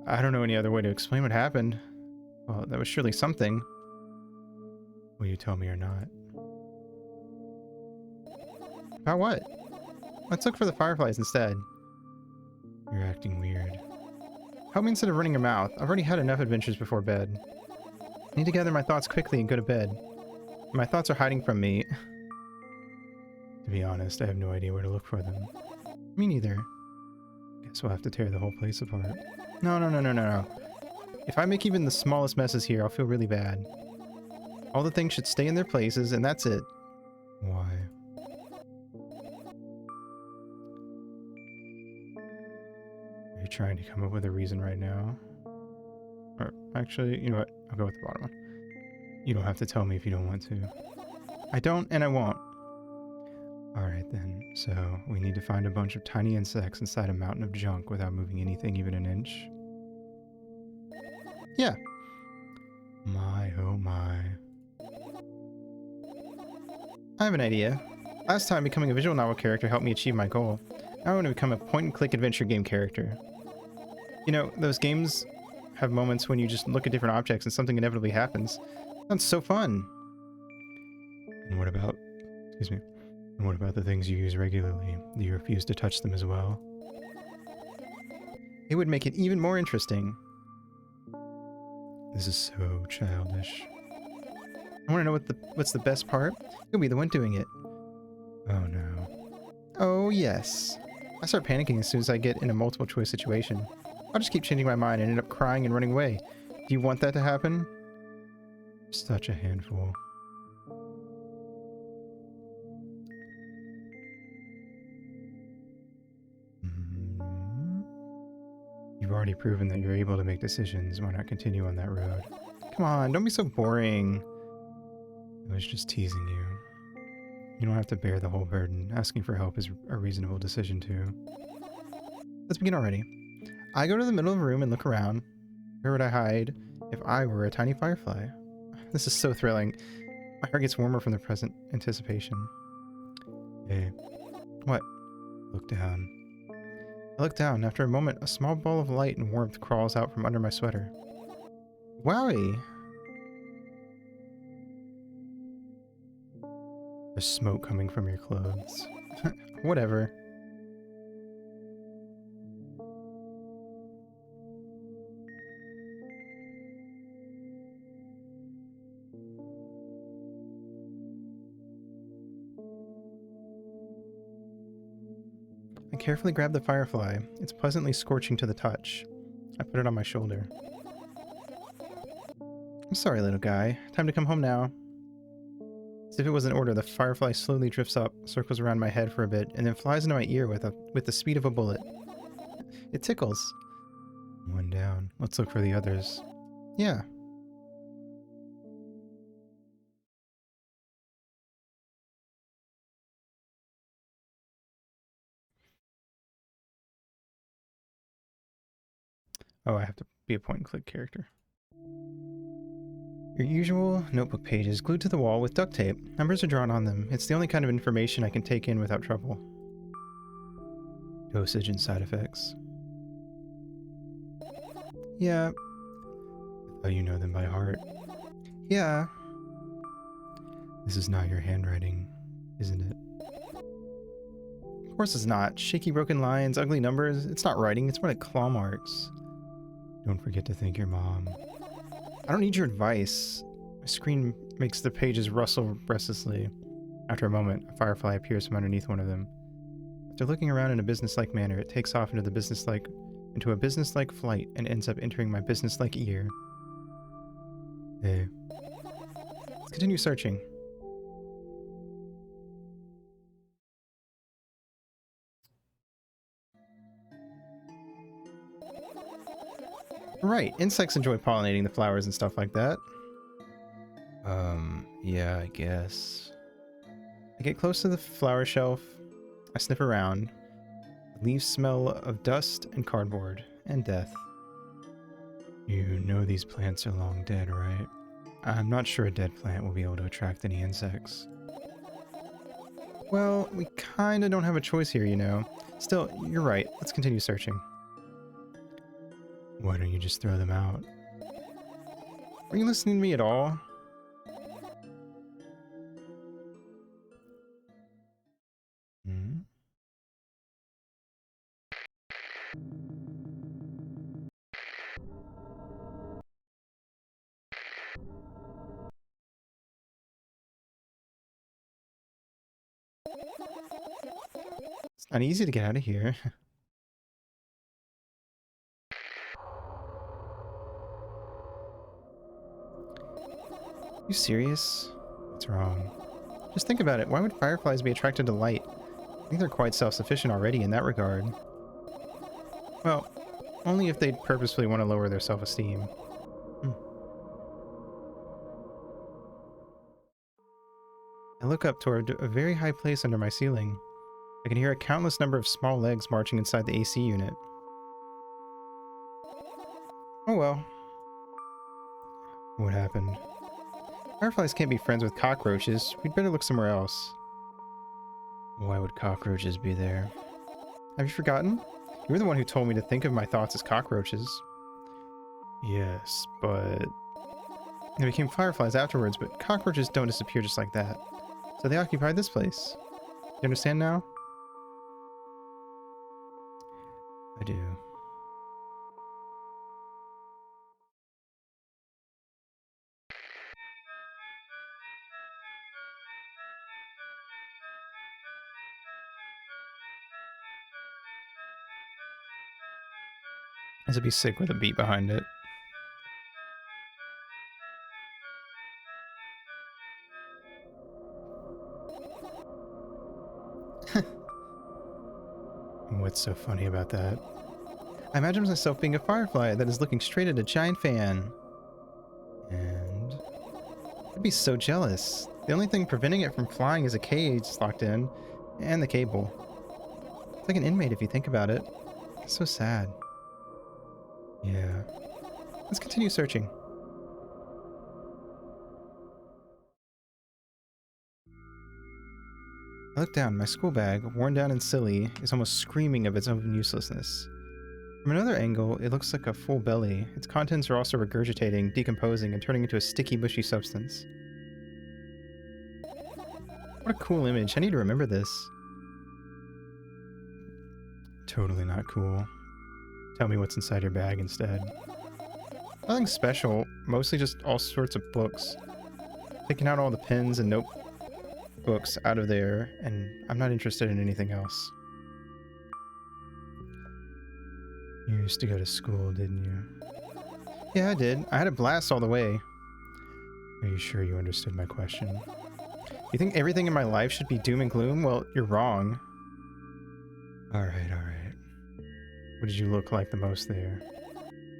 I don't know any other way to explain what happened. Well, that was surely something. Will you tell me or not? About what? Let's look for the fireflies instead. You're acting weird. Help me instead of running your mouth. I've already had enough adventures before bed. I need to gather my thoughts quickly and go to bed. My thoughts are hiding from me. To be honest, I have no idea where to look for them. Me neither. Guess we'll have to tear the whole place apart. No. If I make even the smallest messes here, I'll feel really bad. All the things should stay in their places, and that's it. Why? Are you trying to come up with a reason right now? Or, actually, you know what? I'll go with the bottom one. You don't have to tell me if you don't want to. I don't, and I won't. Alright then, so we need to find a bunch of tiny insects inside a mountain of junk without moving anything even an inch. Yeah. My, oh my. I have an idea. Last time, becoming a visual novel character helped me achieve my goal. Now I want to become a point-and-click adventure game character. You know, those games have moments when you just look at different objects and something inevitably happens. Sounds so fun. And what about... Excuse me. And what about the things you use regularly? Do you refuse to touch them as well? It would make it even more interesting. This is so childish. I want to know what's the best part? You'll be the one doing it. Oh no. Oh yes. I start panicking as soon as I get in a multiple choice situation. I'll just keep changing my mind and end up crying and running away. Do you want that to happen? Such a handful. You've already proven that you're able to make decisions. Why not continue on that road? Come on, don't be so boring. I was just teasing you. You don't have to bear the whole burden. Asking for help is a reasonable decision too. Let's begin already. I go to the middle of the room and look around. Where would I hide if I were a tiny firefly? This is so thrilling. My heart gets warmer from the present anticipation. Hey. What? Look down. I look down. After a moment, a small ball of light and warmth crawls out from under my sweater. Wowie! There's smoke coming from your clothes. Whatever. I carefully grab the firefly. It's pleasantly scorching to the touch. I put it on my shoulder. I'm sorry, little guy. Time to come home now. As if it was an order, the firefly slowly drifts up, circles around my head for a bit, and then flies into my ear with the speed of a bullet. It tickles. One down. Let's look for the others. Yeah. Oh, I have to be a point-and-click character. Your usual notebook pages glued to the wall with duct tape. Numbers are drawn on them. It's the only kind of information I can take in without trouble. Dosage and side effects. Yeah. I thought you know them by heart. Yeah. This is not your handwriting, isn't it? Of course it's not. Shaky broken lines, ugly numbers. It's not writing, it's more like claw marks. Don't forget to thank your mom. I don't need your advice. My screen makes the pages rustle restlessly. After a moment, a firefly appears from underneath one of them. After looking around in a businesslike manner, it takes off into a businesslike flight and ends up entering my businesslike ear. Hey. Let's continue searching. Right, insects enjoy pollinating the flowers and stuff like that. Yeah, I guess. I get close to the flower shelf. I sniff around. The leaves smell of dust and cardboard and death. You know these plants are long dead, right? I'm not sure a dead plant will be able to attract any insects. Well, we kinda don't have a choice here, you know. Still, you're right. Let's continue searching. Why don't you just throw them out? Are you listening to me at all? Hmm? It's not easy to get out of here. You serious? What's wrong? Just think about it. Why would fireflies be attracted to light? I think they're quite self-sufficient already in that regard. Well, only if they purposefully want to lower their self-esteem. I look up toward a very high place under my ceiling. I can hear a countless number of small legs marching inside the AC unit. Oh well. What happened? Fireflies can't be friends with cockroaches. We'd better look somewhere else. Why would cockroaches be there? Have you forgotten? You were the one who told me to think of my thoughts as cockroaches. Yes, but... They became fireflies afterwards, but cockroaches don't disappear just like that. So they occupied this place. You understand now? I do. This would be sick with a beat behind it. What's so funny about that? I imagine myself being a firefly that is looking straight at a giant fan. And... I'd be so jealous. The only thing preventing it from flying is a cage locked in, and the cable. It's like an inmate if you think about it. It's so sad. Yeah. Let's continue searching. I look down. My school bag, worn down and silly, is almost screaming of its own uselessness. From another angle, it looks like a full belly. Its contents are also regurgitating, decomposing, and turning into a sticky, mushy substance. What a cool image. I need to remember this. Totally not cool. Tell me what's inside your bag instead. Nothing special, mostly just all sorts of books. Taking out all the pens and notebooks out of there, and I'm not interested in anything else. You used to go to school, didn't you? Yeah, I did. I had a blast all the way. Are you sure you understood my question? You think everything in my life should be doom and gloom? Well, you're wrong. Alright, alright. What did you look like the most there?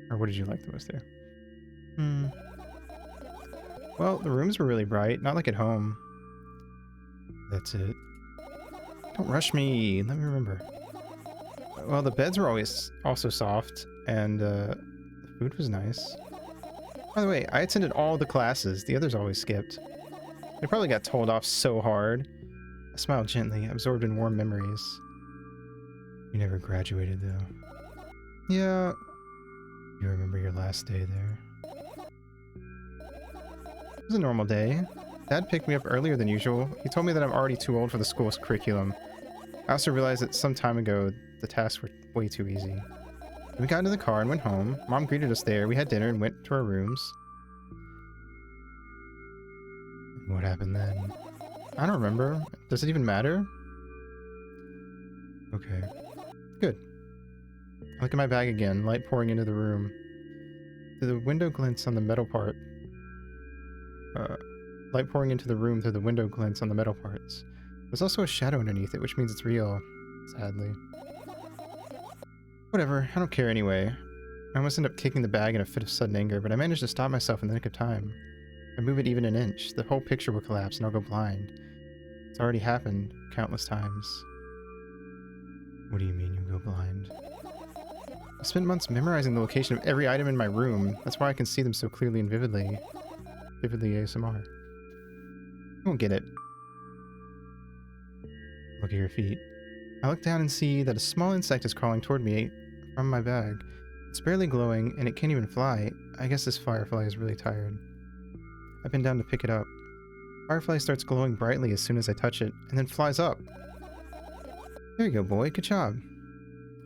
Or what did you like the most there? Well, the rooms were really bright, not like at home. That's it. Don't rush me, let me remember. Well, the beds were always also soft, and the food was nice. By the way, I attended all the classes, the others always skipped. I probably got told off so hard. I smiled gently, absorbed in warm memories. You never graduated, though. Yeah. You remember your last day there? It was a normal day. Dad picked me up earlier than usual. He told me that I'm already too old for the school's curriculum. I also realized that some time ago, the tasks were way too easy. We got into the car and went home. Mom greeted us there. We had dinner and went to our rooms. What happened then? I don't remember. Does it even matter? Okay. Good. I look at my bag again, light pouring into the room. Through the window glints on the metal part. Light pouring into the room through the window glints on the metal parts. There's also a shadow underneath it, which means it's real. Sadly. Whatever, I don't care anyway. I almost end up kicking the bag in a fit of sudden anger, but I managed to stop myself in the nick of time. If I move it even an inch, the whole picture will collapse and I'll go blind. It's already happened countless times. What do you mean you go blind? I spent months memorizing the location of every item in my room. That's why I can see them so clearly and vividly. Vividly ASMR. You won't get it. Look at your feet. I look down and see that a small insect is crawling toward me from my bag. It's barely glowing, and it can't even fly. I guess this firefly is really tired. I bend down to pick it up. Firefly starts glowing brightly as soon as I touch it, and then flies up. There you go, boy. Good job.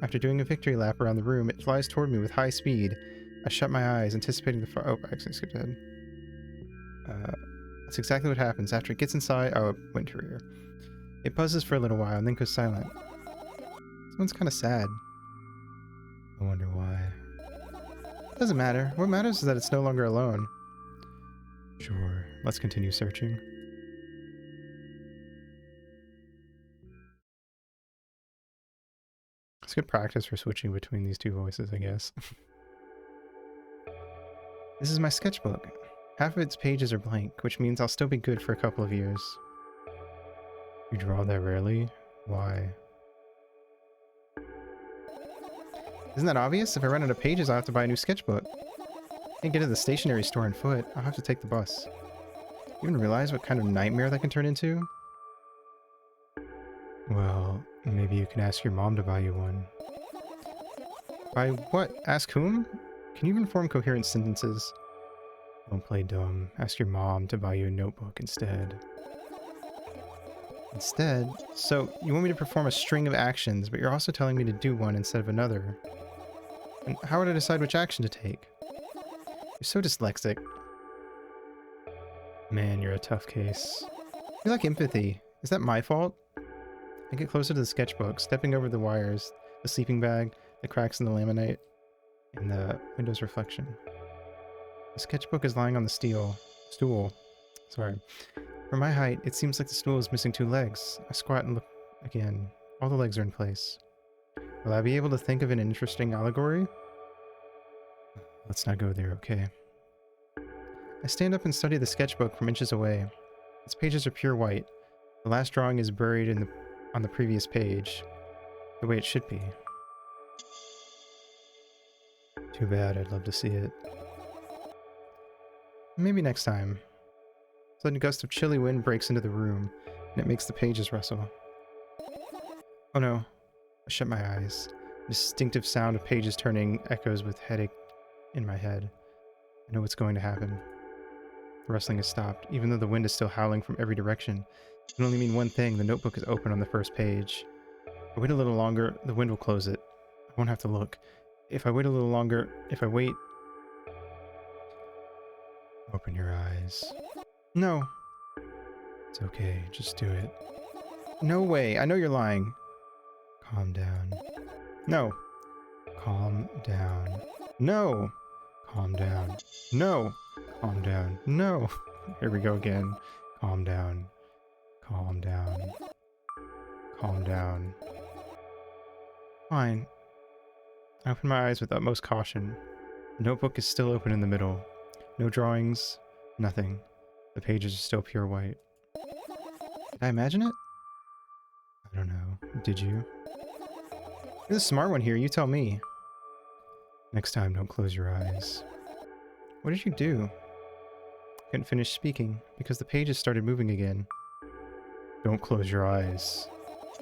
After doing a victory lap around the room, it flies toward me with high speed. I shut my eyes, anticipating the fire. Oh, I actually skipped ahead. That's exactly what happens. After it gets inside... Oh, it went to rear. It buzzes for a little while, and then goes silent. This one's kind of sad. I wonder why. Doesn't matter. What matters is that it's no longer alone. Sure. Let's continue searching. It's good practice for switching between these two voices, I guess. This is my sketchbook. Half of its pages are blank, which means I'll still be good for a couple of years. You draw that rarely? Why? Isn't that obvious? If I run out of pages, I'll have to buy a new sketchbook. Can't get to the stationery store on foot. I'll have to take the bus. You even realize what kind of nightmare that can turn into? Well, maybe you can ask your mom to buy you one. Buy what? Ask whom? Can you even form coherent sentences? Don't play dumb. Ask your mom to buy you a notebook instead. Instead? So, you want me to perform a string of actions, but you're also telling me to do one instead of another. And how would I decide which action to take? You're so dyslexic. Man, you're a tough case. You lack empathy. Is that my fault? I get closer to the sketchbook, stepping over the wires, the sleeping bag, the cracks in the laminate, and the window's reflection. The sketchbook is lying on the stool. Sorry. From my height, it seems like the stool is missing 2 legs. I squat and look again. All the legs are in place. Will I be able to think of an interesting allegory? Let's not go there, okay? I stand up and study the sketchbook from inches away. Its pages are pure white. The last drawing is buried on the previous page, the way it should be. Too bad, I'd love to see it. Maybe next time. A sudden gust of chilly wind breaks into the room, and it makes the pages rustle. Oh no. I shut my eyes. The distinctive sound of pages turning echoes with headache in my head. I know what's going to happen. The rustling has stopped, even though the wind is still howling from every direction. It can only mean one thing: the notebook is open on the first page. If I wait a little longer, the wind will close it. I won't have to look. If I wait a little longer, Open your eyes. No. It's okay, just do it. No way, I know you're lying. Calm down. No. Calm down. No! Calm down. No! Calm down. No! Here we go again. Calm down. Calm down. Calm down. Fine. I open my eyes with utmost caution. The notebook is still open in the middle. No drawings, nothing. The pages are still pure white. Did I imagine it? I don't know. Did you? You're the smart one here, you tell me. Next time, don't close your eyes. What did you do? I couldn't finish speaking, because the pages started moving again. Don't close your eyes.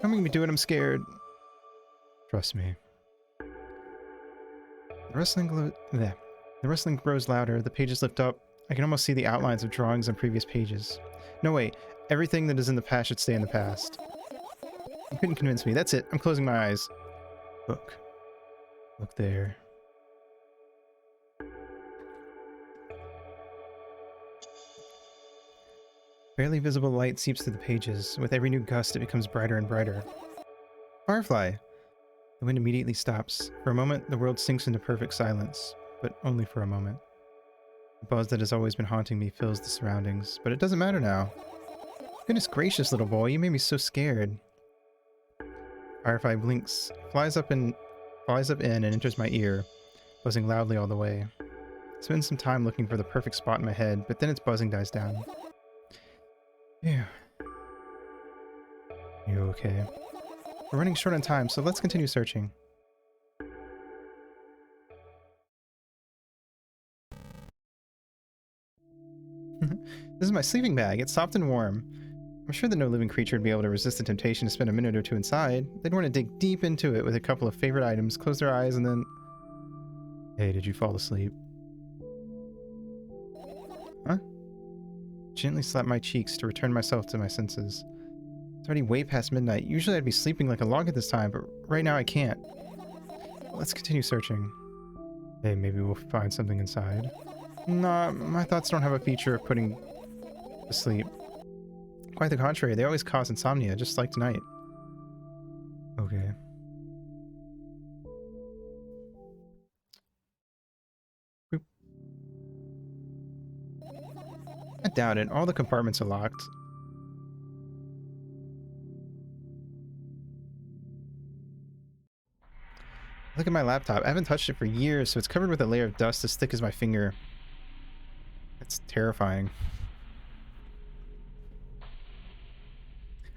Don't make me do it, I'm scared. Trust me. The rustling grows louder, the pages lift up. I can almost see the outlines of drawings on previous pages. No, wait. Everything that is in the past should stay in the past. You couldn't convince me. That's it. I'm closing my eyes. Look. Look there. Barely visible light seeps through the pages. With every new gust, it becomes brighter and brighter. Firefly! The wind immediately stops. For a moment, the world sinks into perfect silence. But only for a moment. The buzz that has always been haunting me fills the surroundings. But it doesn't matter now. Goodness gracious, little boy, you made me so scared. Firefly blinks, flies up in and enters my ear, buzzing loudly all the way. I spend some time looking for the perfect spot in my head, but then its buzzing dies down. Phew. You okay? We're running short on time, so let's continue searching. This is my sleeping bag. It's soft and warm. I'm sure that no living creature would be able to resist the temptation to spend a minute or two inside. They'd want to dig deep into it with a couple of favorite items, close their eyes, and then... Hey, did you fall asleep? Huh? Gently slap my cheeks to return myself to my senses. It's already way past midnight. Usually I'd be sleeping like a log at this time, but right now I can't. Let's continue searching. Hey, maybe we'll find something inside. Nah, my thoughts don't have a feature of putting to sleep. Quite the contrary, they always cause insomnia, just like tonight. Okay. Boop. I doubt it. All the compartments are locked. Look at my laptop. I haven't touched it for years, so it's covered with a layer of dust as thick as my finger. That's terrifying.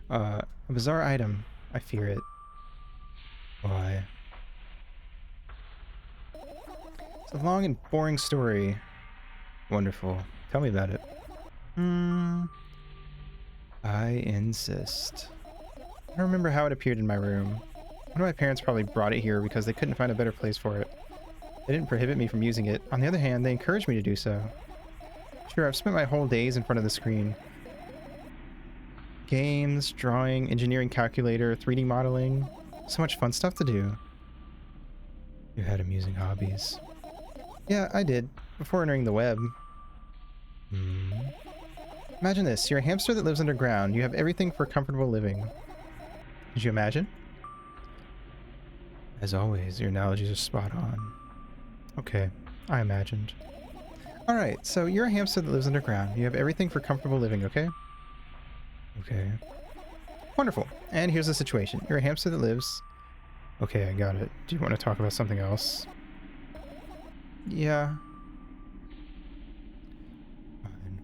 A bizarre item. I fear it. Why? It's a long and boring story. Wonderful. Tell me about it. I insist. I don't remember how it appeared in my room. One of my parents probably brought it here because they couldn't find a better place for it. They didn't prohibit me from using it. On the other hand, they encouraged me to do so. Sure, I've spent my whole days in front of the screen. Games, drawing, engineering calculator, 3D modeling. So much fun stuff to do. You had amusing hobbies. Yeah, I did. Before entering the web. Imagine this. You're a hamster that lives underground. You have everything for comfortable living. Did you imagine? As always, your analogies are spot on. Okay, I imagined. Alright, so you're a hamster that lives underground. You have everything for comfortable living, okay? Okay. Wonderful. And here's the situation. You're a hamster that lives... Okay, I got it. Do you want to talk about something else? Yeah. Fine.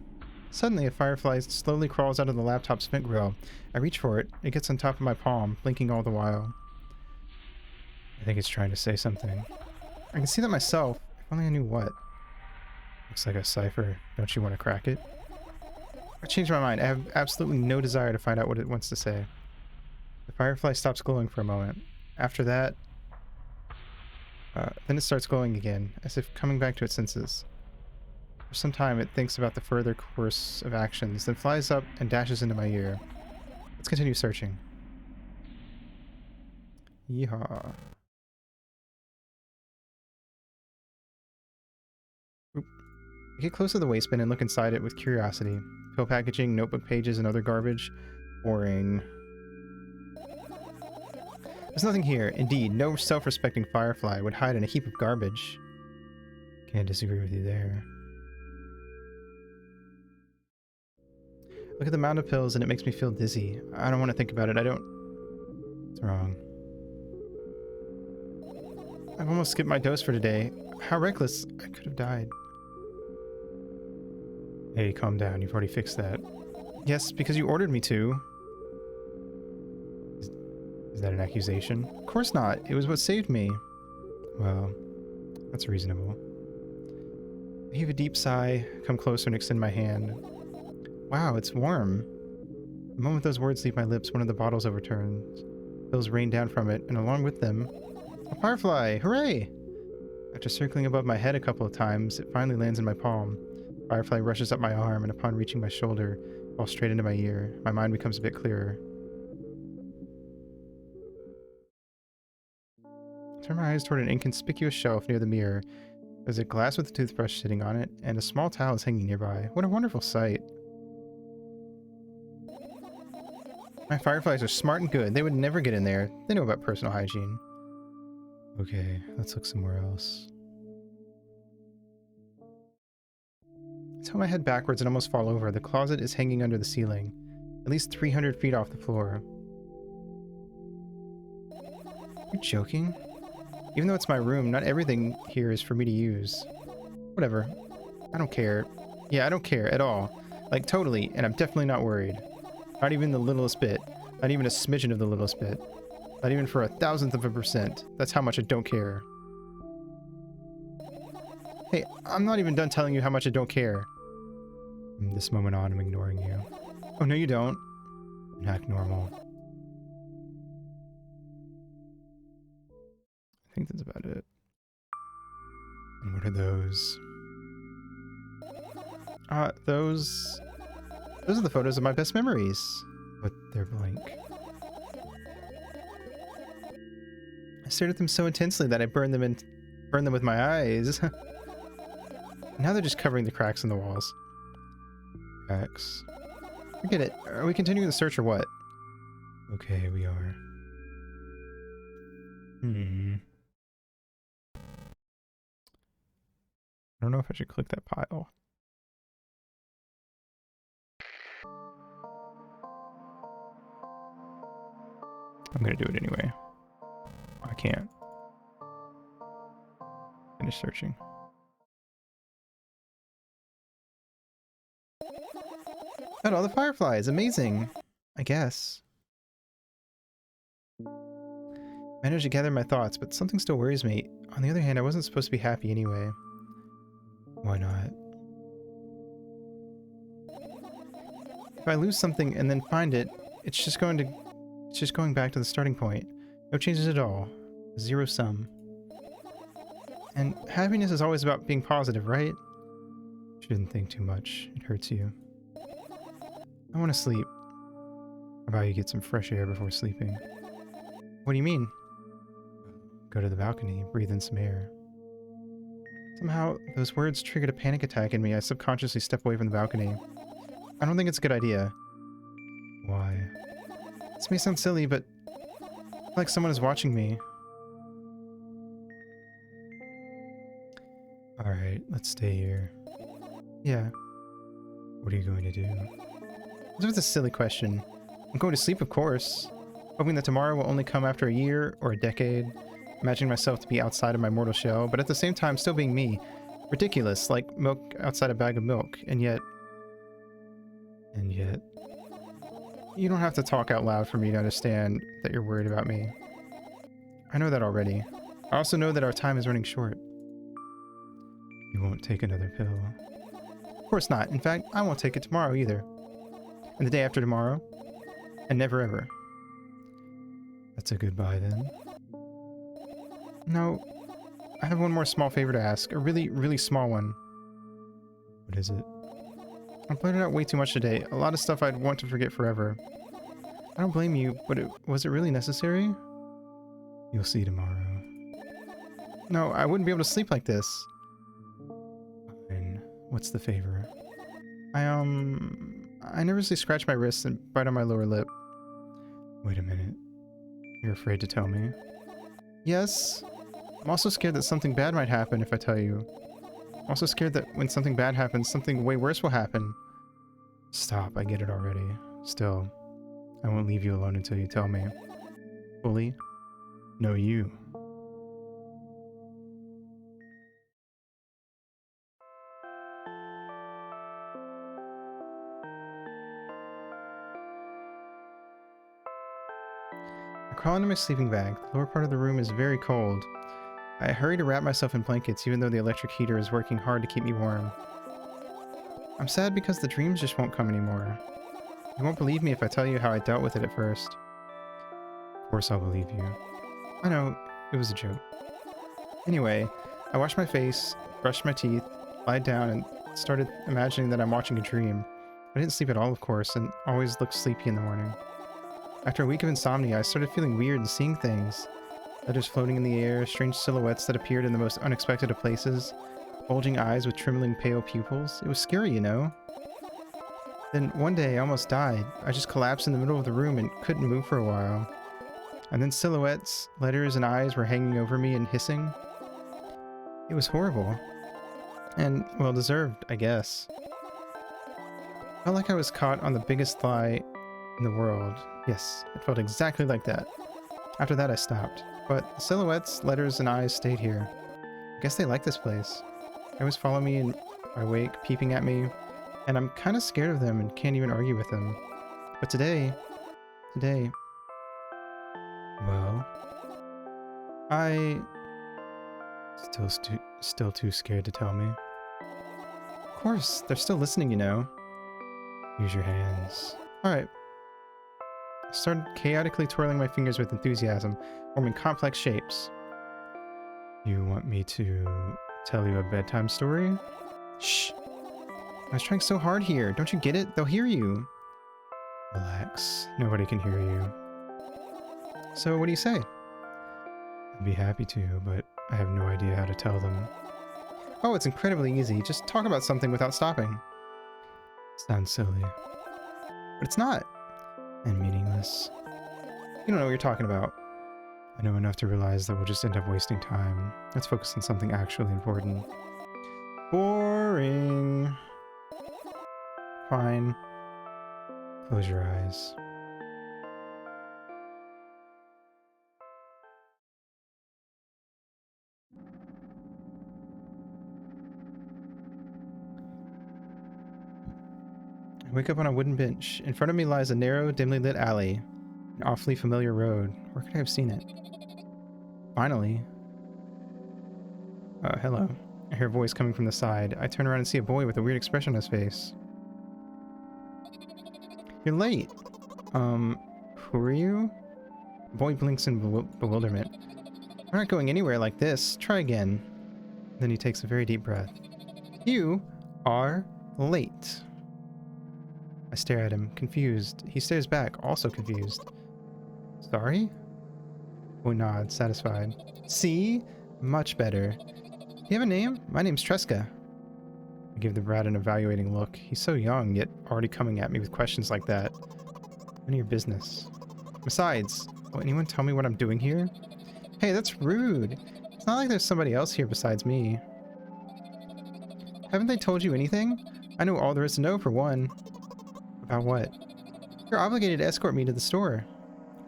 Suddenly, a firefly slowly crawls out of the laptop's vent grill. I reach for it. It gets on top of my palm, blinking all the while. I think it's trying to say something. I can see that myself. If only I knew what. Looks like a cipher. Don't you want to crack it? I changed my mind. I have absolutely no desire to find out what it wants to say. The firefly stops glowing for a moment. After that, then it starts glowing again, as if coming back to its senses. For some time, it thinks about the further course of actions, then flies up and dashes into my ear. Let's continue searching. Yeehaw. Oop. I get close to the waste bin and look inside it with curiosity. Pill packaging, notebook pages, and other garbage. Boring. There's nothing here. Indeed, no self-respecting firefly would hide in a heap of garbage. Can't disagree with you there. Look at the amount of pills and it makes me feel dizzy. I don't want to think about it. I don't... What's wrong? I've almost skipped my dose for today. How reckless. I could have died. Hey, calm down. You've already fixed that. Yes, because you ordered me to. Is that an accusation? Of course not. It was what saved me. Well, that's reasonable. I heave a deep sigh, come closer and extend my hand. Wow, it's warm. The moment those words leave my lips, one of the bottles overturns. Pills rain down from it, and along with them, a firefly! Hooray! After circling above my head a couple of times, it finally lands in my palm. Firefly rushes up my arm, and upon reaching my shoulder, falls straight into my ear. My mind becomes a bit clearer. I turn my eyes toward an inconspicuous shelf near the mirror. There's a glass with a toothbrush sitting on it, and a small towel is hanging nearby. What a wonderful sight. My fireflies are smart and good. They would never get in there. They know about personal hygiene. Okay, let's look somewhere else. I tilt my head backwards and almost fall over. The closet is hanging under the ceiling, at least 300 feet off the floor. Are you joking? Even though it's my room, not everything here is for me to use. Whatever. I don't care. Yeah, I don't care at all. Like, totally, and I'm definitely not worried. Not even the littlest bit. Not even a smidgen of the littlest bit. Not even for 1,000th of a percent. That's how much I don't care. Hey, I'm not even done telling you how much I don't care. From this moment on, I'm ignoring you. Oh, no you don't. And act normal. I think that's about it. And what are those? Those are the photos of my best memories. But they're blank. I stared at them so intensely that I burned them with my eyes. Now they're just covering the cracks in the walls. Cracks. Forget it. Are we continuing the search or what? Okay, we are. I don't know if I should click that pile. I'm gonna do it anyway. I can't. Finish searching. Got all the fireflies. Amazing. I guess. Managed to gather my thoughts, but something still worries me. On the other hand, I wasn't supposed to be happy anyway. Why not? If I lose something and then find it, it's just going back to the starting point. No changes at all. Zero sum. And happiness is always about being positive, right? Shouldn't think too much. It hurts you. I want to sleep. How about you get some fresh air before sleeping? What do you mean? Go to the balcony, breathe in some air. Somehow, those words triggered a panic attack in me. I subconsciously step away from the balcony. I don't think it's a good idea. Why? This may sound silly, but I feel like someone is watching me. Alright, let's stay here. Yeah. What are you going to do? This was a silly question. I'm going to sleep, of course. Hoping that tomorrow will only come after a year or a decade. Imagining myself to be outside of my mortal shell, but at the same time still being me. Ridiculous, like milk outside a bag of milk, and yet... You don't have to talk out loud for me to understand that you're worried about me. I know that already. I also know that our time is running short. You won't take another pill. Of course not. In fact, I won't take it tomorrow either. And the day after tomorrow. And never ever. That's a goodbye then. No. I have one more small favor to ask. A really, really small one. What is it? I blurted out way too much today. A lot of stuff I'd want to forget forever. I don't blame you, but was it really necessary? You'll see tomorrow. No, I wouldn't be able to sleep like this. Fine. What's the favor? I nervously scratch my wrist and bite on my lower lip. Wait a minute. You're afraid to tell me? Yes. I'm also scared that something bad might happen if I tell you. I'm also scared that when something bad happens, something way worse will happen. Stop, I get it already. Still, I won't leave you alone until you tell me. Fully? No, you. I crawl into my sleeping bag. The lower part of the room is very cold. I hurry to wrap myself in blankets even though the electric heater is working hard to keep me warm. I'm sad because the dreams just won't come anymore. You won't believe me if I tell you how I dealt with it at first. Of course I'll believe you. I know, it was a joke. Anyway, I washed my face, brushed my teeth, lied down, and started imagining that I'm watching a dream. I didn't sleep at all, of course, and always looked sleepy in the morning. After a week of insomnia, I started feeling weird and seeing things. Letters floating in the air, strange silhouettes that appeared in the most unexpected of places, bulging eyes with trembling pale pupils. It was scary, you know? Then one day I almost died. I just collapsed in the middle of the room and couldn't move for a while. And then silhouettes, letters, and eyes were hanging over me and hissing. It was horrible. And, well deserved, I guess. Felt like I was caught on the biggest lie in the world. Yes, it felt exactly like that. After that I stopped. But the silhouettes, letters, and eyes stayed here. I guess they like this place. They always follow me in my wake, peeping at me, and I'm kind of scared of them and can't even argue with them. But today, well, I still too scared to tell me. Of course, they're still listening, you know. Use your hands. Alright. I started chaotically twirling my fingers with enthusiasm, forming complex shapes. You want me to tell you a bedtime story? Shh! I was trying so hard here. Don't you get it? They'll hear you. Relax. Nobody can hear you. So what do you say? I'd be happy to, but I have no idea how to tell them. Oh, it's incredibly easy. Just talk about something without stopping. Sounds silly. But it's not. And meaningless. You don't know what you're talking about. I know enough to realize that we'll just end up wasting time. Let's focus on something actually important. Boring. Fine. Close your eyes. I wake up on a wooden bench. In front of me lies a narrow, dimly lit alley. An awfully familiar road. Where could I have seen it? Finally. Hello. I hear a voice coming from the side. I turn around and see a boy with a weird expression on his face. You're late. Who are you? The boy blinks in bewilderment. We're not going anywhere like this. Try again. Then he takes a very deep breath. You are late. I stare at him, confused. He stares back, also confused. Sorry? Boy nods, satisfied. See? Much better. Do you have a name? My name's Tresca. I give the brat an evaluating look. He's so young, yet already coming at me with questions like that. None of your business. Besides, will anyone tell me what I'm doing here? Hey, that's rude. It's not like there's somebody else here besides me. Haven't they told you anything? I know all there is to know, for one. About what? You're obligated to escort me to the store.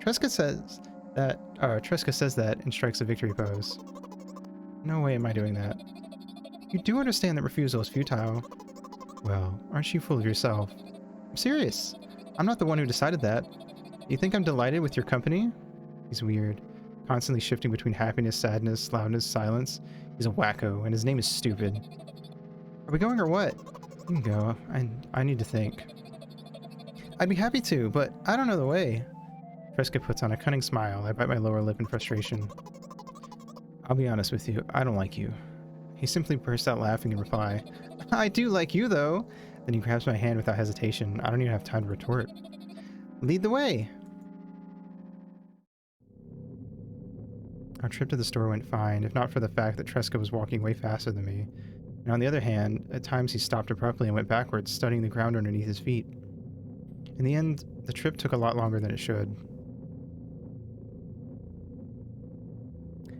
Tresca says that and strikes a victory pose. No way am I doing that. You do understand that refusal is futile. Well, aren't you full of yourself? I'm serious. I'm not the one who decided that. You think I'm delighted with your company? He's weird. Constantly shifting between happiness, sadness, loudness, silence. He's a wacko, and his name is stupid. Are we going or what? You can go. I need to think. I'd be happy to, but I don't know the way. Tresca puts on a cunning smile. I bite my lower lip in frustration. I'll be honest with you, I don't like you. He simply bursts out laughing in reply. I do like you, though. Then he grabs my hand without hesitation. I don't even have time to retort. Lead the way. Our trip to the store went fine, if not for the fact that Tresca was walking way faster than me. And on the other hand, at times he stopped abruptly and went backwards, studying the ground underneath his feet. In the end, the trip took a lot longer than it should.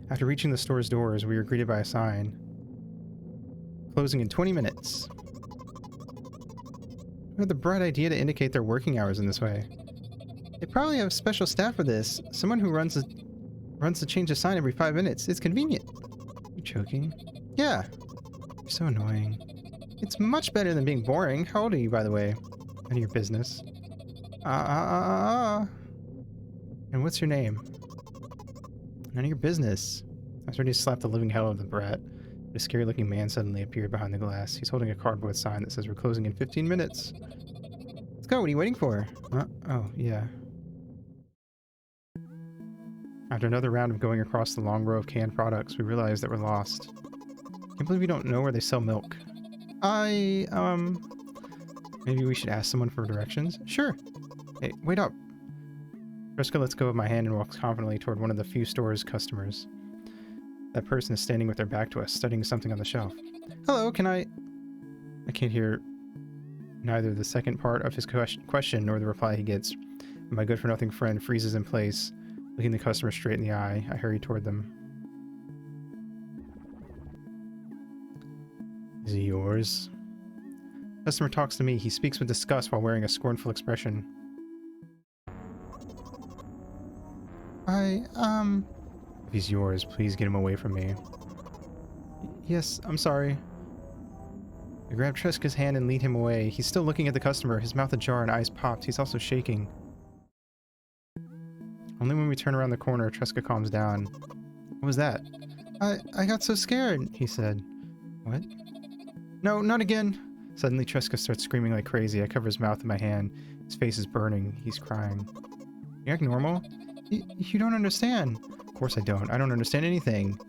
After reaching the store's doors, we were greeted by a sign. Closing in 20 minutes. Who had the bright idea to indicate their working hours in this way? They probably have special staff for this. Someone who runs to change the sign every 5 minutes. It's convenient. You choking? Yeah. You're so annoying. It's much better than being boring. How old are you, by the way? None of your business. And what's your name? None of your business. I was ready to slap the living hell out of the brat. But a scary-looking man suddenly appeared behind the glass. He's holding a cardboard sign that says we're closing in 15 minutes. Let's go. What are you waiting for? Oh, yeah. After another round of going across the long row of canned products, we realized that we're lost. Can't believe we don't know where they sell milk. Maybe we should ask someone for directions? Sure. Hey, wait up. Jessica lets go of my hand and walks confidently toward one of the few store's customers. That person is standing with their back to us, studying something on the shelf. Hello, can I can't hear neither the second part of his question nor the reply he gets. My good-for-nothing friend freezes in place, looking the customer straight in the eye. I hurry toward them. Is he yours? Customer talks to me. He speaks with disgust while wearing a scornful expression. If he's yours, please get him away from me. Yes, I'm sorry. I grab Triska's hand and lead him away. He's still looking at the customer, his mouth ajar and eyes popped. He's also shaking. Only when we turn around the corner, Triska calms down. What was that? I got so scared, he said. What? No, not again. Suddenly, Triska starts screaming like crazy. I cover his mouth with my hand. His face is burning. He's crying. You act normal? You don't understand. Of course I don't. I don't understand anything.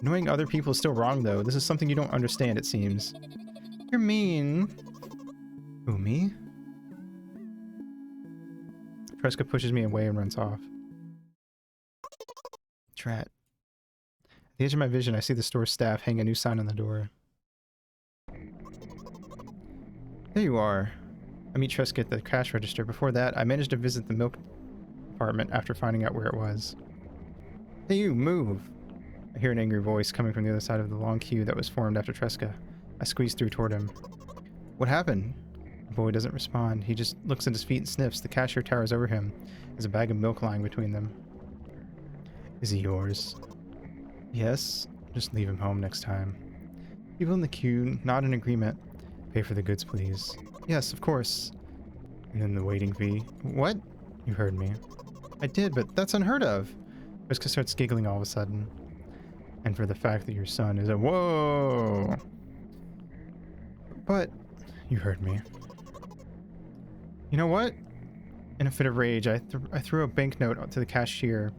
Annoying other people is still wrong, though. This is something you don't understand, it seems. You're mean. Who, me? Triska pushes me away and runs off. Drat. At the edge of my vision, I see the store staff hang a new sign on the door. There you are. I meet Triska at the cash register. Before that, I managed to visit the milk department after finding out where it was. Hey you, move! I hear an angry voice coming from the other side of the long queue that was formed after Triska. I squeeze through toward him. What happened? The boy doesn't respond. He just looks at his feet and sniffs. The cashier towers over him. There's a bag of milk lying between them. Is he yours? Yes. Just leave him home next time. People in the queue nod in agreement. Pay for the goods, please. Yes, of course. And then the waiting fee. What? You heard me. I did, but that's unheard of. Triska starts giggling all of a sudden. And for the fact that your son is a— Whoa! But you heard me. You know what? In a fit of rage, I threw a banknote to the cashier.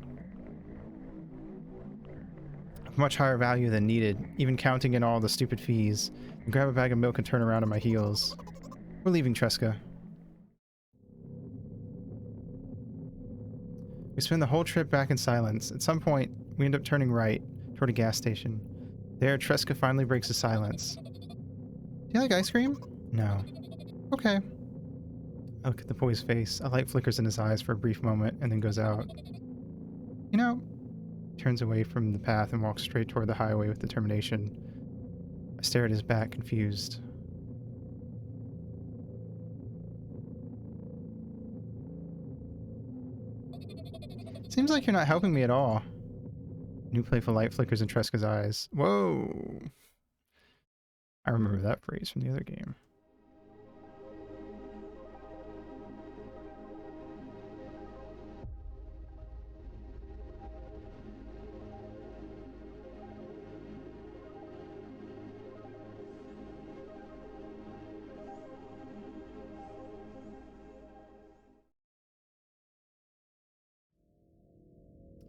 Of much higher value than needed, even counting in all the stupid fees. And grab a bag of milk and turn around on my heels. We're leaving, Triska. We spend the whole trip back in silence. At some point, we end up turning right toward a gas station. There, Triska finally breaks the silence. Do you like ice cream? No. Okay. I look at the boy's face. A light flickers in his eyes for a brief moment and then goes out. You know, he turns away from the path and walks straight toward the highway with determination. I stare at his back, confused. Seems like you're not helping me at all. New playful light flickers in Triska's eyes. Whoa! I remember that phrase from the other game.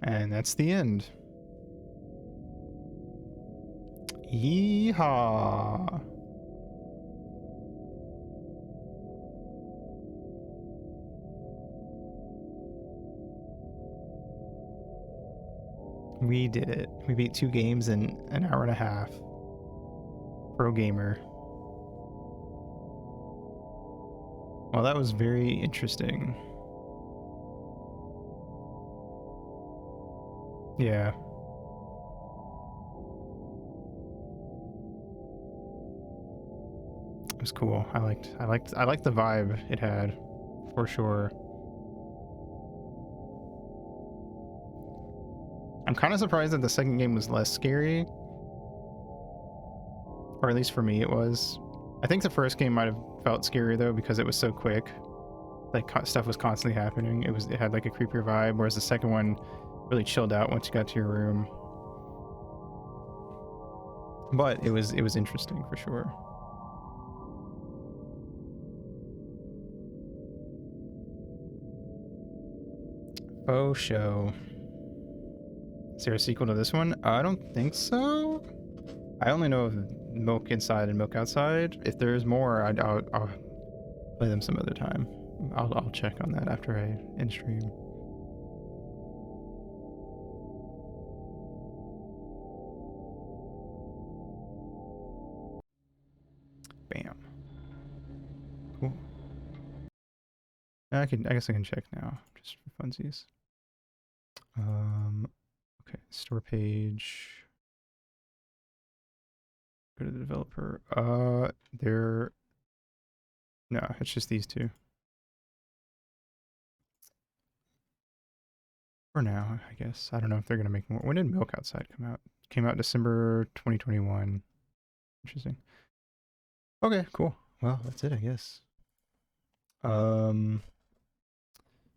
And that's the end. Yeehaw! We did it. We beat 2 games in an hour and a half. Pro gamer. Well, that was very interesting. Yeah. was cool. I liked the vibe it had, for sure. I'm kind of surprised that the second game was less scary, or at least for me it was. I think the first game might have felt scary though because it was so quick. Like stuff was constantly happening. It had like a creepier vibe, whereas the second one really chilled out once you got to your room. But it was interesting for sure. Oh, show. Is there a sequel to this one? I don't think so. I only know of Milk Inside and Milk Outside. If there's more, I'll play them some other time. I'll check on that after I end stream. Bam. Cool. I guess I can check now, just for funsies. Okay, store page. Go to the developer. No, it's just these two. For now, I guess. I don't know if they're gonna make more. When did Milk Outside come out? It came out December 2021. Interesting. Okay, cool. Well, that's it, I guess. Let's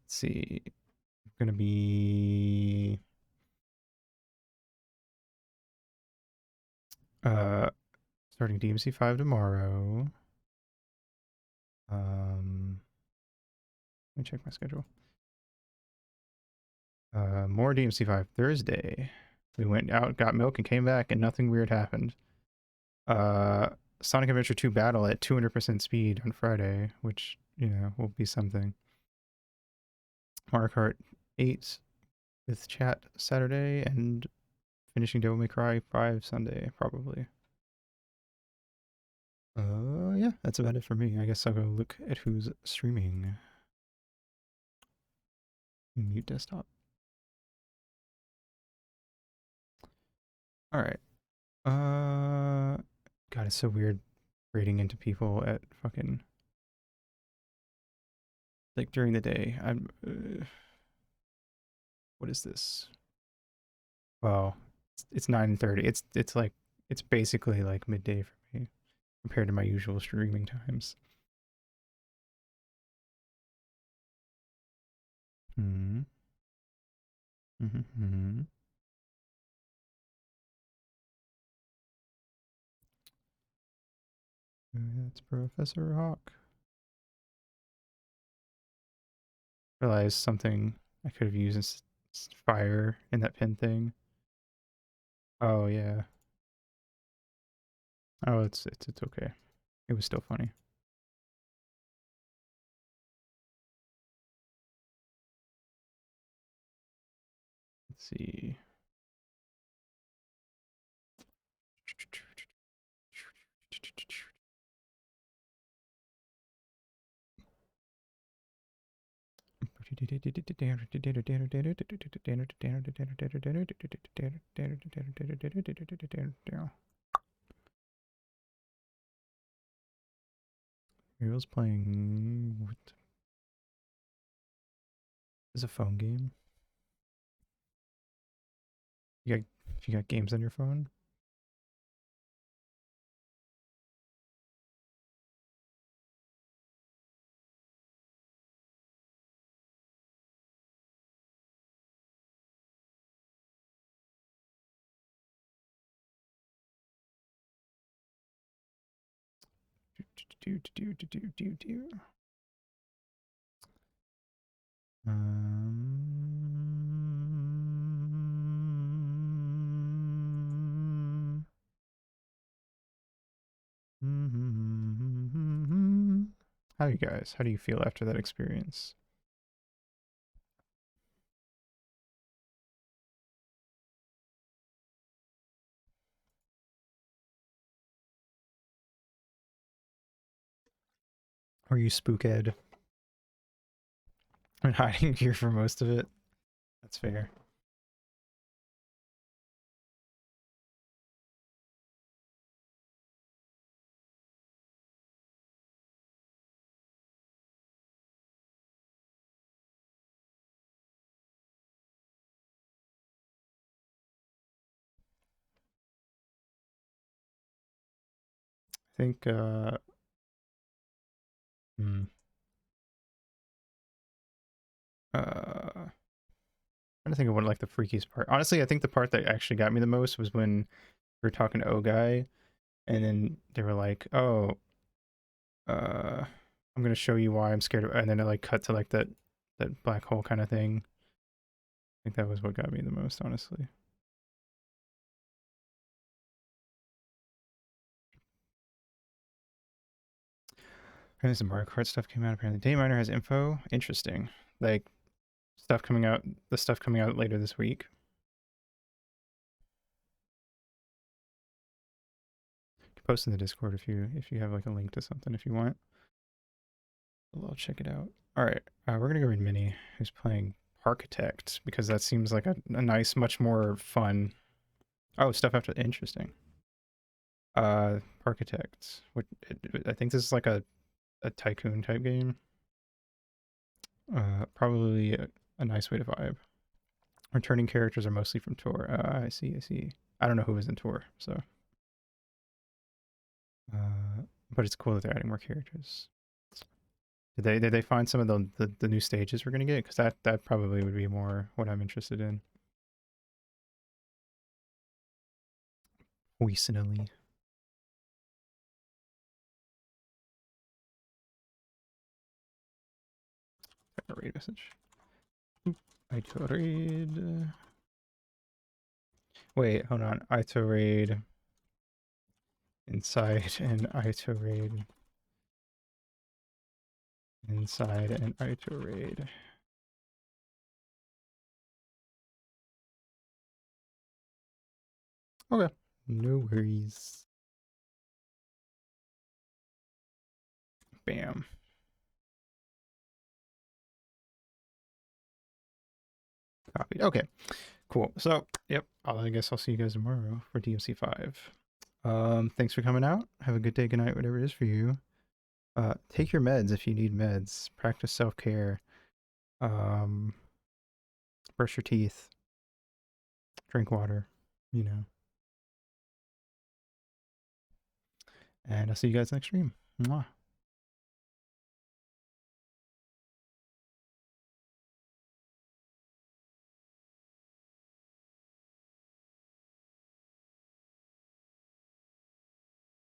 see. Gonna be starting DMC 5 tomorrow. Let me check my schedule. More DMC 5 Thursday. We went out, got milk, and came back, and nothing weird happened. Sonic Adventure 2 Battle at 200% speed on Friday, which, you know, will be something. Mario Kart 8 with chat Saturday, and finishing Devil May Cry 5 Sunday, probably. Yeah, that's about it for me. I guess I'll go look at who's streaming. Mute desktop. Alright. God, it's so weird raiding into people at fucking, like, during the day. What is this? Well, it's 9:30. It's like, it's basically like midday for me compared to my usual streaming times. Hmm. Mm-hmm. That's Professor Hawk. Realized something I could have used is fire in that pin thing. Oh yeah. Oh, it's okay. It was still funny. Let's see. Heroes playing. What is a phone game? You got games on your phone? How are you guys? How do you feel after that experience? Were you spooked and hiding here for most of it? That's fair. think hmm, trying to think of what like the freakiest part. Honestly, I think the part that actually got me the most was when we were talking to O guy, and then they were like, "Oh, I'm gonna show you why I'm scared of," and then it like cut to like that black hole kind of thing. I think that was what got me the most, honestly. Apparently, some Mario Kart stuff came out. Apparently, Day Miner has info. Interesting. Like stuff coming out. The stuff coming out later this week. Post in the Discord if you have like a link to something if you want. I'll check it out. All right, we're gonna go read Minnie, who's playing Architect, because that seems like a nice, much more fun. Oh, stuff after interesting. Architect. I think this is like a tycoon type game. Probably a nice way to vibe. Returning characters are mostly from Tour. I see. I see. I don't know who is in Tour, so. But it's cool that they're adding more characters. Did they find some of the new stages we're gonna get? Because that probably would be more what I'm interested in. Recently. Raid message. I to raid. Wait, hold on. I to raid inside and I to raid inside and I to raid. Okay, no worries. Bam. Copied. Okay, cool. So, yep. I guess I'll see you guys tomorrow for DMC 5. Thanks for coming out. Have a good day, good night, whatever it is for you. Take your meds if you need meds. Practice self-care. Brush your teeth. Drink water. You know. And I'll see you guys next stream. Mwah.